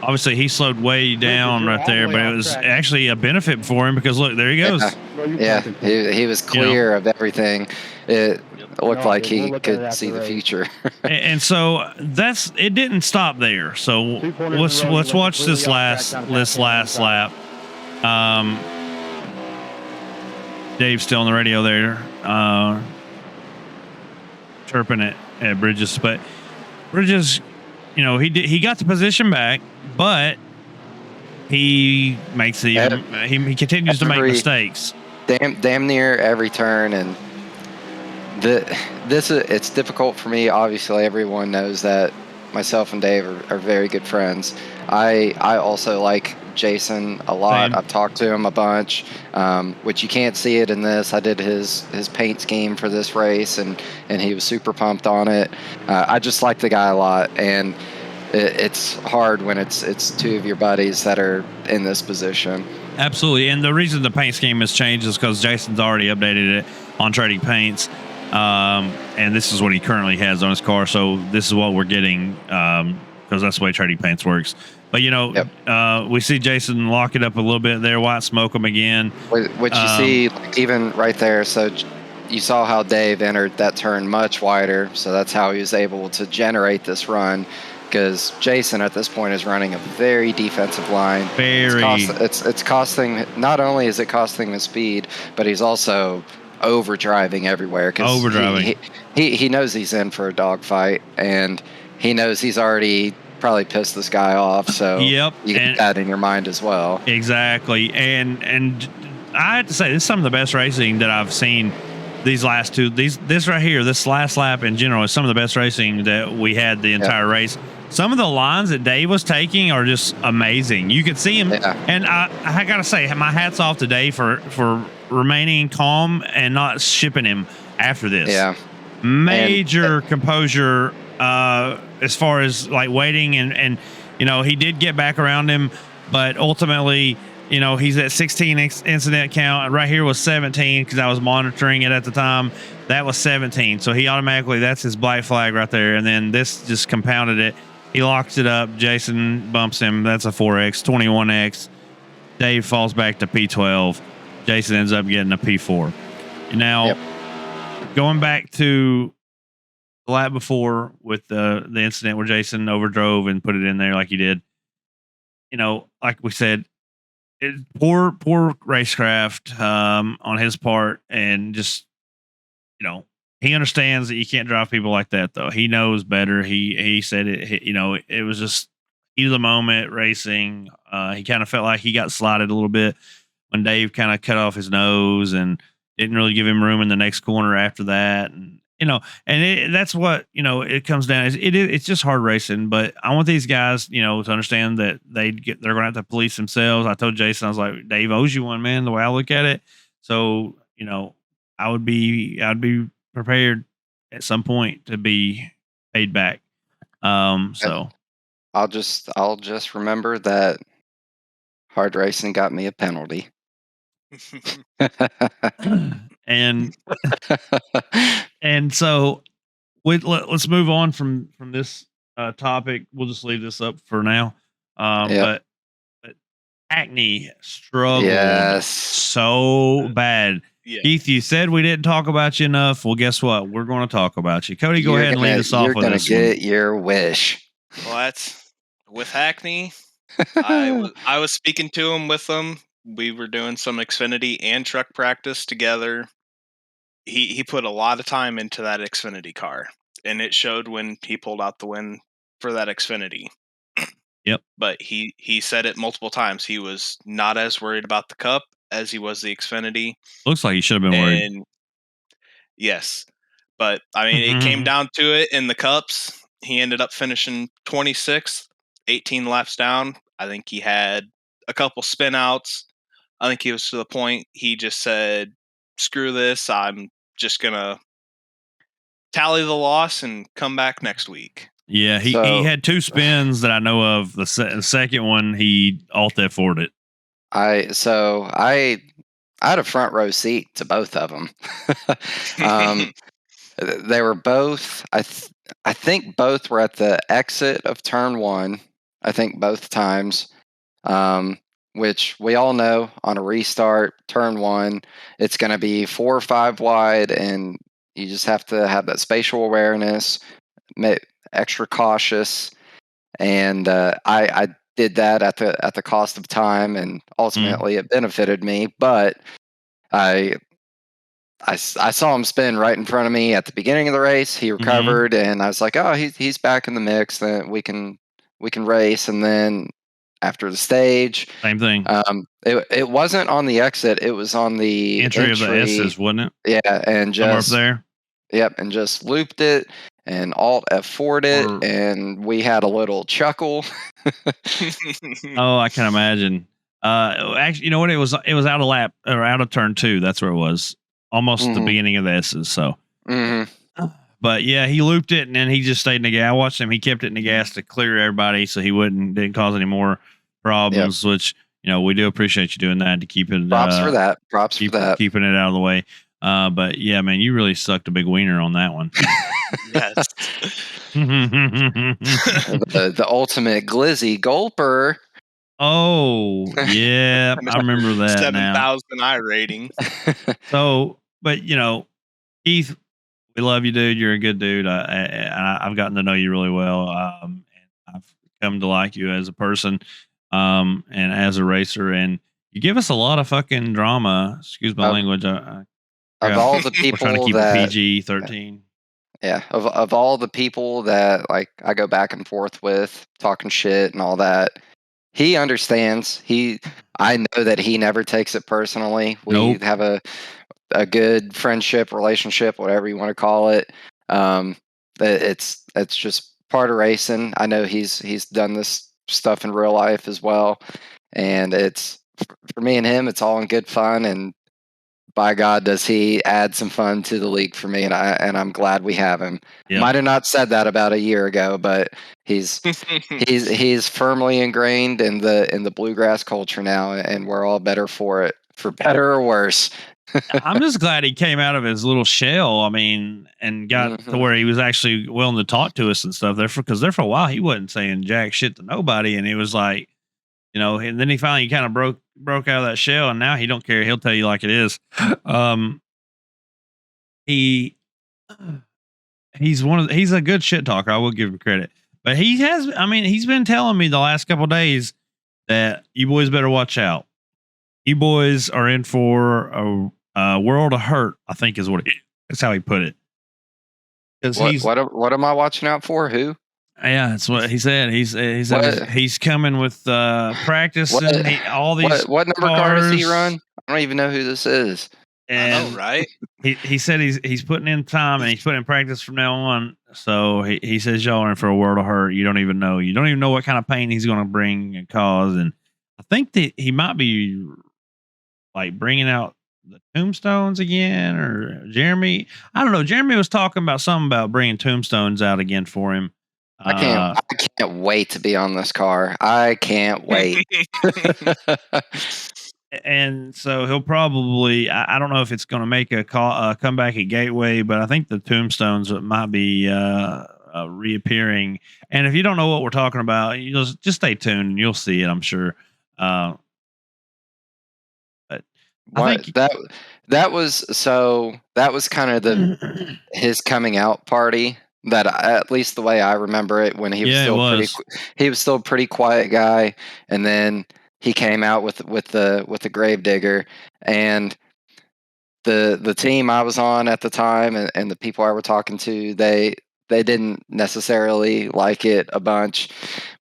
Obviously, he slowed way down right there, but it was actually a benefit for him because look, there he goes. Yeah, he was clear of everything. It looked like he could see the future. And so it didn't stop there. So let's watch this last lap. Dave's still on the radio there, chirping at Bridges, but Bridges, he got the position back, but he makes he continues to make mistakes. Damn near every turn, and it's difficult for me. Obviously, everyone knows that myself and Dave are very good friends. I also like Jason a lot. I've talked to him a bunch, which you can't see it in this. I did his paint scheme for this race, and he was super pumped on it. I just like the guy a lot, and it's hard when it's two of your buddies that are in this position. Absolutely, and the reason the paint scheme has changed is because Jason's already updated it on Trading Paints, and this is what he currently has on his car. So this is what we're getting because that's the way Trading Paints works. But we see Jason lock it up a little bit there, white smoke him again. Which you see even right there. So you saw how Dave entered that turn much wider. So that's how he was able to generate this run. Because Jason at this point is running a very defensive line. It's costing. Not only is it costing the speed, but he's also overdriving everywhere. He knows he's in for a dogfight, and he knows he's already probably pissed this guy off. So you get that in your mind as well. Exactly, and I have to say this is some of the best racing that I've seen. These last two, this right here, this last lap in general is some of the best racing that we had the entire race. Some of the lines that Dave was taking are just amazing. You could see him, and I gotta say, my hat's off to Dave for remaining calm and not shipping him after this. Yeah, major composure as far as like waiting and he did get back around him, but ultimately. He's at 16 incident count. Right here was 17 because I was monitoring it at the time. That was 17. So he automatically, that's his black flag right there. And then this just compounded it. He locks it up. Jason bumps him. That's a 4X, 21X. Dave falls back to P12. Jason ends up getting a P4. Now, going back to the lap before with the incident where Jason overdrove and put it in there like he did, like we said, poor racecraft on his part, and just he understands that you can't drive people like that. Though he knows better. He said it. It was just heat of the moment racing. He kind of felt like he got slotted a little bit when Dave kind of cut off his nose and didn't really give him room in the next corner after that. And that's what it comes down. It's just hard racing, but I want these guys, to understand that they're going to have to police themselves. I told Jason, I was like, Dave owes you one, man. The way I look at it, so I'd be prepared at some point to be paid back. So I'll just remember that hard racing got me a penalty. and so let's move on from this topic. We'll just leave this up for now. But Hackney struggled so bad. Yeah. Keith, you said we didn't talk about you enough. Well, guess what? We're going to talk about you. Cody, go ahead and lead us off with this. You're going to get your wish. Well, that's with Hackney. I was speaking to him with them. We were doing some Xfinity and truck practice together. He put a lot of time into that Xfinity car, and it showed when he pulled out the win for that Xfinity. Yep. But he said it multiple times. He was not as worried about the Cup as he was the Xfinity. Looks like he should have been worried. And yes, but I mean, it came down to it in the Cups. He ended up finishing 26th, 18 laps down. I think he had a couple spin outs. I think he was to the point he just said, "Screw this! I'm just gonna tally the loss and come back next week." Yeah, he had 2 spins that I know of. The second one, he alt F4'd it. I had a front row seat to both of them. They were both. I think both were at the exit of turn 1. I think both times, which we all know on a restart, turn 1, it's going to be 4 or 5 wide, and you just have to have that spatial awareness, extra cautious. And I did that at the cost of time, and ultimately it benefited me. But I saw him spin right in front of me at the beginning of the race. He recovered, and I was like, "Oh, he's back in the mix. Then we can race." And then after the stage, same thing. It wasn't on the exit; it was on the entry of the S's, wasn't it? Yeah, and just somewhere up there. Yep, and just looped it and alt F4'd it, and we had a little chuckle. Oh, I can imagine. Actually, you know what? It was out of lap or out of turn 2. That's where it was. Almost the beginning of the S's. So, but yeah, he looped it and then he just stayed in the gas. I watched him. He kept it in the gas to clear everybody, so he didn't cause any more problems. Yep. Which we do appreciate you doing that to keep it. Props for that. Props for that. Keeping it out of the way. But yeah, man, you really sucked a big wiener on that one. Yes. the ultimate glizzy gulper. Oh, yeah. I remember that. 7,000 I rating. So, but Keith, we love you, dude. You're a good dude. I've gotten to know you really well. And I've come to like you as a person, and as a racer. And you give us a lot of fucking drama. Excuse my language. Of all the people we're trying to keep that, it PG-13. Yeah, of all the people that like I go back and forth with, talking shit and all that, he understands. I know that he never takes it personally. We have a good friendship, relationship, whatever you want to call it. It's just part of racing. I know he's done this stuff in real life as well, and it's for me and him. It's all in good fun, and by God, does he add some fun to the league for me, and I'm glad we have him. Yep. Might have not said that about a year ago, but he's firmly ingrained in the Bluegrass culture now, and we're all better for it, for better or worse. I'm just glad he came out of his little shell. I mean, and got to where he was actually willing to talk to us and stuff. Because there for a while he wasn't saying jack shit to nobody, and it was like, and then he finally kind of broke out of that shell, and now he don't care. He'll tell you like it is. He's a good shit talker. I will give him credit, but he's been telling me the last couple of days that you boys better watch out. You boys are in for a world of hurt, I think that's how he put it. What am I watching out for? Who? Yeah, that's what he said. He's coming with practice and all these. What number car does he run? I don't even know who this is. And I know, right? He said he's putting in time and he's putting in practice from now on. So he says y'all are in for a world of hurt. You don't even know what kind of pain he's going to bring and cause. And I think that he might be like bringing out the tombstones again, or Jeremy. I don't know. Jeremy was talking about something about bringing tombstones out again for him. I can't wait to be on this car. I can't wait. And so he'll probably, I don't know if it's going to make a comeback at Gateway, but I think the tombstones might be reappearing. And if you don't know what we're talking about, you just stay tuned and you'll see it, I'm sure. But that was kind of his coming out party. That at least the way I remember it, when he was still a pretty quiet guy, and then he came out with the Gravedigger, and the team I was on at the time and the people I were talking to, they they didn't necessarily like it a bunch.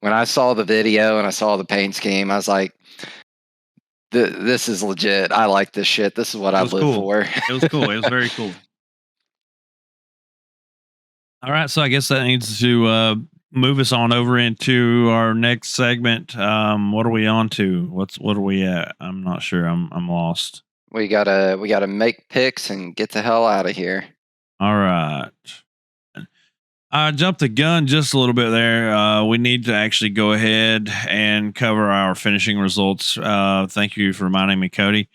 When I saw the video and I saw the paint scheme, I was like, this is legit. I like this shit. This is what I live for. It was cool. It was very cool. All right, so I guess that needs to move us on over into our next segment. What are we on to? What are we at? I'm not sure. I'm lost. We gotta make picks and get the hell out of here. All right. I jumped the gun just a little bit there. We need to actually go ahead and cover our finishing results. Thank you for reminding me, Cody.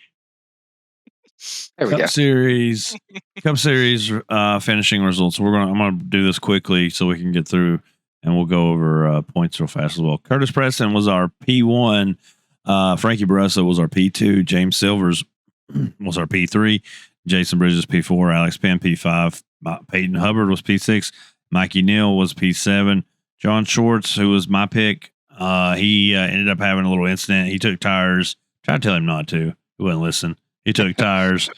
There we go. Cup Series finishing results. I'm gonna do this quickly so we can get through, and we'll go over points real fast as well. Curtis Preston was our P1. Frankie Baressa was our P2. James Silvers was our P3. Jason Bridges P4. Alex Penn P5. Peyton Hubbard was P6. Mikey Neal was P7. John Schwartz, who was my pick, he ended up having a little incident. He took tires. Tried to tell him not to. He wouldn't listen. He took tires.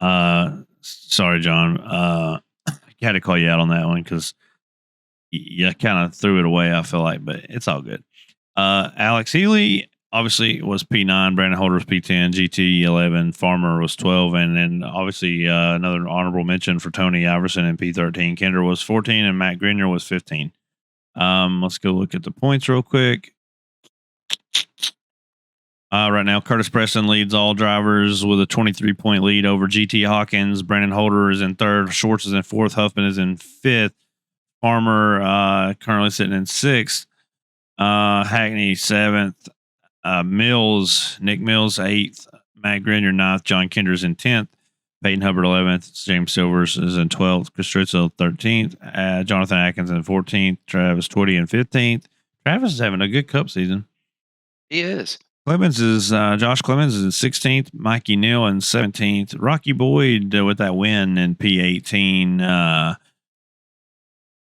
Sorry, John. I had to call you out on that one because you kind of threw it away, I feel like, but it's all good. Alex Healy obviously was P9. Brandon Holder was P10. GT 11. Farmer was 12. And then obviously another honorable mention for Tony Iverson in P13. Kendra was 14 and Matt Grenier was 15. Let's go look at the points real quick. Right now, Curtis Preston leads all drivers with a 23-point lead over GT Hawkins. Brandon Holder is in third. Schwartz is in fourth. Huffman is in fifth. Farmer currently sitting in sixth. Hackney seventh. Nick Mills eighth. Matt Grenier ninth. John Kenders in 10th. Peyton Hubbard 11th. James Silvers is in 12th. Chris Stritzel 13th. Jonathan Atkins in 14th. Travis Twitty in 15th. Travis is having a good Cup season. He is. Josh Clemens is in 16th. Mikey Neal in 17th. Rocky Boyd with that win in P18.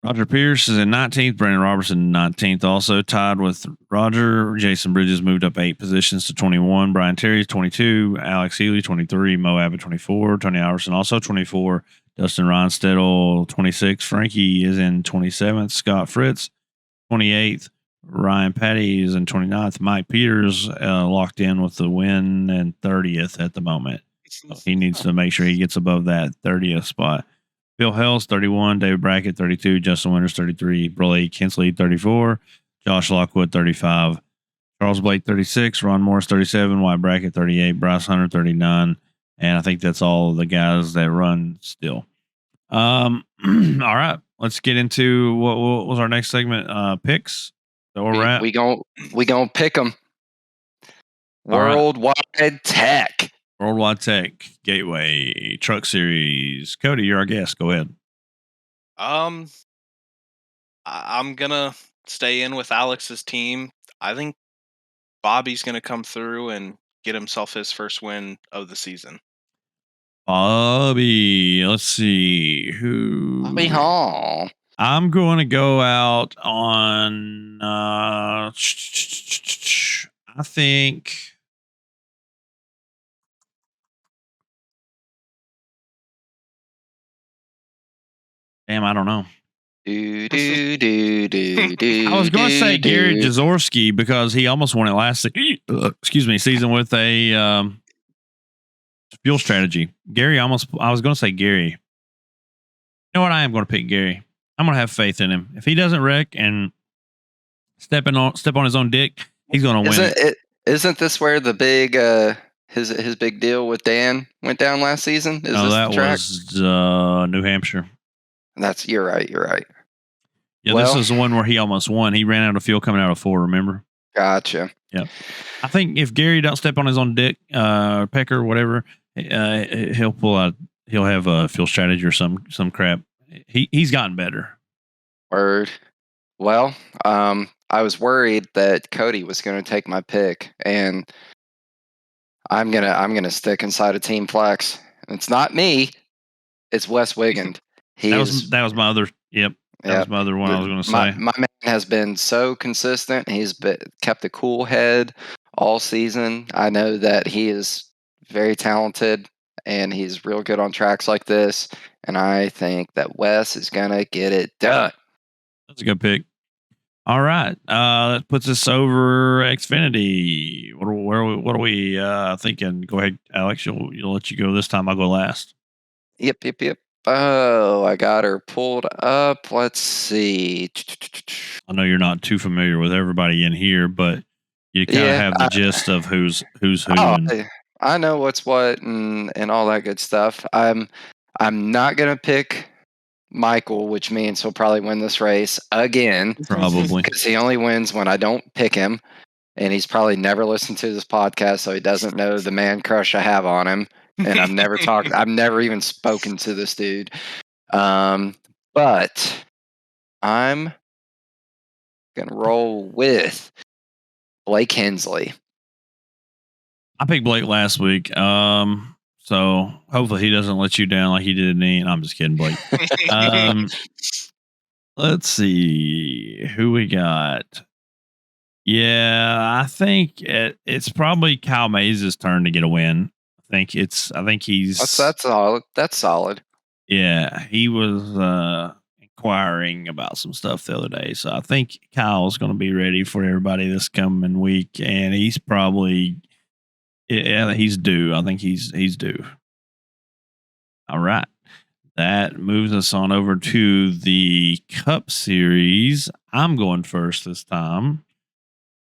Roger Pierce is in 19th. Brandon Robertson 19th. Also tied with Roger. Jason Bridges moved up 8 positions to 21. Brian Terry 22. Alex Healy 23. Mo Abbott 24. Tony Iverson also 24. Dustin Ronstedel 26. Frankie is in 27th. Scott Fritz 28th. Ryan Petty is in 29th. Mike Peters locked in with the win and 30th at the moment. So he needs to make sure he gets above that 30th spot. Bill Hells 31, David Brackett 32, Justin Winters 33, Broley Kinsley 34, Josh Lockwood 35, Charles Blake 36, Ron Morris 37, White Brackett 38, Bryce Hunter 39, and I think that's all the guys that run still. All right, let's get into what was our next segment. Picks. So we gonna pick them. Worldwide Tech. Worldwide Tech Gateway Truck Series. Cody, you're our guest. Go ahead. I'm gonna stay in with Alex's team. I think Bobby's gonna come through and get himself his first win of the season. Bobby, let's see who. Bobby Hall. I'm going to go out on. I think. Damn, I don't know. I was going to say Gary Jaworski because he almost won it last season with a fuel strategy. I was going to say Gary. You know what? I am going to pick Gary. I'm going to have faith in him. If he doesn't wreck and step on his own dick, he's going to win. Isn't this where the big his big deal with Dan went down last season? That was New Hampshire. You're right. Yeah, this is the one where he almost won. He ran out of fuel coming out of 4, remember? Gotcha. Yeah. I think if Gary don't step on his own dick, pecker, whatever, he'll pull out. He'll have a fuel strategy or some crap. He's gotten better. Word. Well, I was worried that Cody was going to take my pick, and I'm gonna stick inside of Team Flex. And it's not me. It's Wes Wigand. That was my other. Yep. That was my other one I was going to say. My man has been so consistent. He's kept a cool head all season. I know that he is very talented and he's real good on tracks like this. And I think that Wes is gonna get it done. That's a good pick. All right, that puts us over Xfinity. What are we thinking? Go ahead, Alex. You'll let you go this time. I'll go last. Yep. Oh, I got her pulled up. Let's see. I know you're not too familiar with everybody in here, but you kind of have the gist of who's who. I know what's what and all that good stuff. I'm not gonna pick Michael, which means he'll probably win this race again. Probably. Because he only wins when I don't pick him. And he's probably never listened to this podcast, so he doesn't know the man crush I have on him. And I've never even spoken to this dude. But I'm gonna roll with Blake Hensley. I picked Blake last week. So hopefully he doesn't let you down like he did me. And I'm just kidding, Blake. Let's see who we got. Yeah, I think it's probably Kyle Mays' turn to get a win. I think he's that's solid. That's solid. Yeah, he was inquiring about some stuff the other day, so I think Kyle's going to be ready for everybody this coming week, and he's probably he's due. I think he's due. All right. That moves us on over to the Cup Series. I'm going first this time.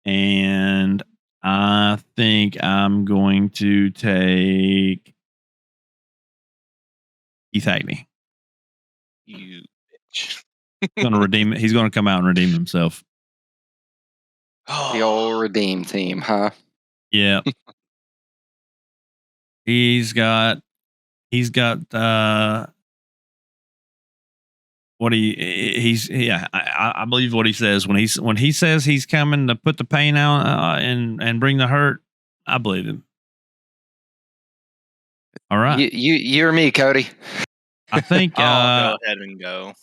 And I think I'm going to take Keith Hackney. You bitch. He's going to come out and redeem himself. The old redeem team, huh? Yeah. He's got I believe what he says when he says he's coming to put the pain out and bring the hurt. I believe him. All right, you or me, Cody. I think I'll go ahead and go.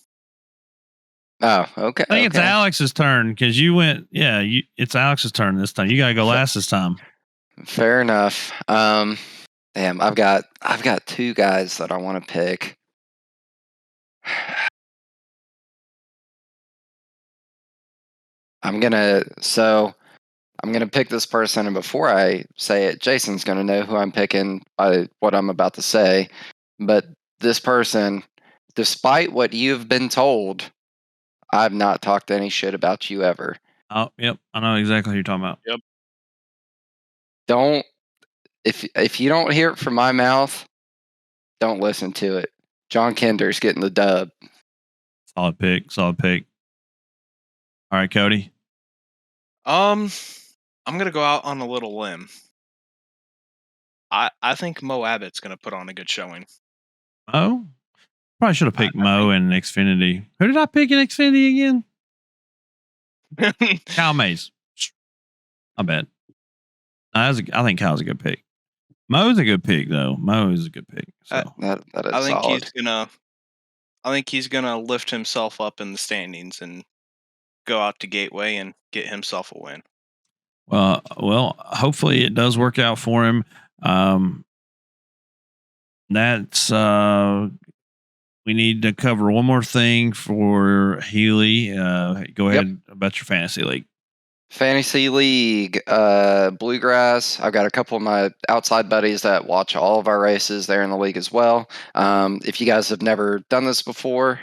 Oh, okay. I think it's Alex's turn because you went. Yeah, it's Alex's turn this time. You gotta go last this time. Fair enough. Damn, I've got two guys that I want to pick. I'm gonna pick this person, and before I say it, Jason's gonna know who I'm picking by what I'm about to say. But this person, despite what you've been told, I've not talked any shit about you ever. Oh, yep, I know exactly who you're talking about. Yep. If you don't hear it from my mouth, don't listen to it. John Kinder's getting the dub. Solid pick. All right, Cody. I'm gonna go out on a little limb. I think Mo Abbott's gonna put on a good showing. Oh, probably should have picked Mo in Xfinity. Who did I pick in Xfinity again? Kyle Mays. I bet. I think Kyle's a good pick. Mo's a good pick, though. Mo is a good pick. So that is I think solid. he's gonna lift himself up in the standings and go out to Gateway and get himself a win. Well, hopefully it does work out for him. That's we need to cover one more thing for Healy. Go ahead about your fantasy league. Fantasy League, Bluegrass. I've got a couple of my outside buddies that watch all of our races there in the league as well. If you guys have never done this before,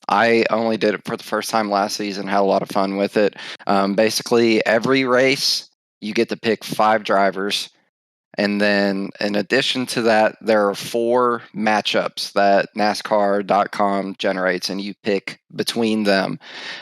I only did it for the first time last season, had a lot of fun with it. Basically, every race, you get to pick 5 drivers. And then in addition to that, there are 4 matchups that NASCAR.com generates, and you pick between them.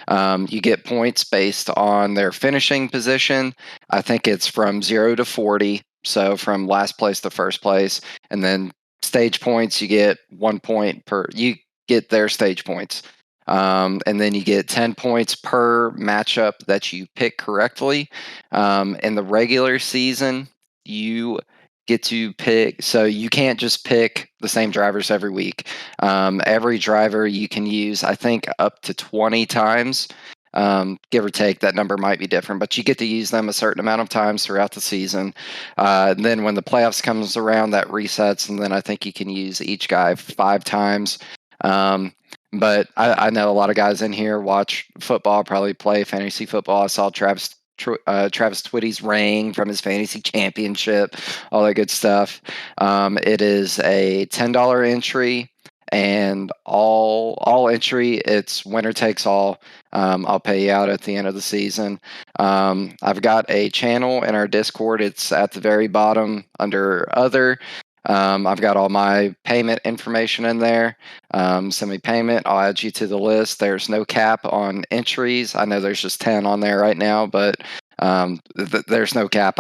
You get points based on their finishing position. I think it's from 0 to 40, so from last place to first place. And then stage points, you get 1 point per. You get their stage points. And then you get 10 points per matchup that you pick correctly. In the regular season, you get to pick, so you can't just pick the same drivers every week. Every driver you can use, I think, up to 20 times. Give or take, that number might be different, but you get to use them a certain amount of times throughout the season. And then when the playoffs comes around, that resets, and then I think you can use each guy 5 times. But I know a lot of guys in here watch football, probably play fantasy football. I saw Travis Twitty's ring from his fantasy championship, all that good stuff. It is a $10 entry, and all entry, it's winner takes all. I'll pay you out at the end of the season. I've got a channel in our Discord. It's at the very bottom under other. I've got all my payment information in there. Send me payment. I'll add you to the list. There's no cap on entries. I know there's just 10 on there right now, but there's no cap.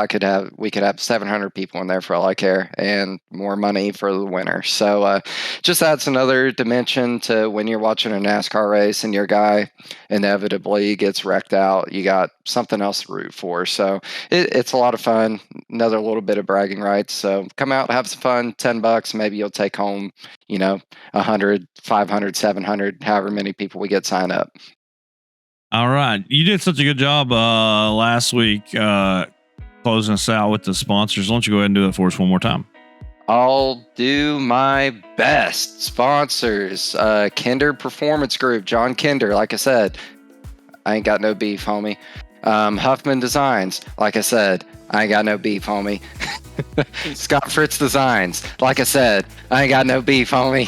We could have 700 people in there for all I care, and more money for the winner. So just adds another dimension to when you're watching a NASCAR race and your guy inevitably gets wrecked out. You got something else to root for. So it's a lot of fun. Another little bit of bragging rights. So come out, have some fun. $10. Maybe you'll take home, 100, 500, 700, however many people we get sign up. All right. You did such a good job last week closing us out with the sponsors. Why don't you go ahead and do it for us one more time? I'll do my best. Sponsors, Kinder Performance Group, John Kinder. Like I said, I ain't got no beef, homie. Huffman Designs. Like I said, I ain't got no beef, homie. Scott Fritz Designs. Like I said, I ain't got no beef, homie.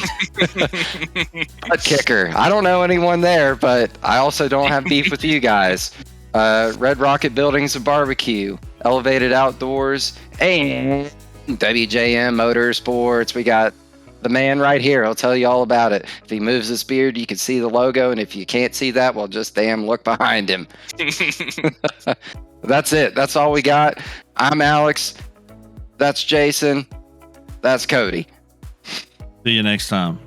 Butt Kicker. I don't know anyone there, but I also don't have beef with you guys. Red Rocket Buildings and Barbecue, Elevated Outdoors, and WJM Motorsports. We got the man right here. He'll tell you all about it. If he moves his beard, you can see the logo, and if you can't see that, well, just damn look behind him. That's it. That's all we got. I'm Alex. That's Jason. That's Cody. See you next time.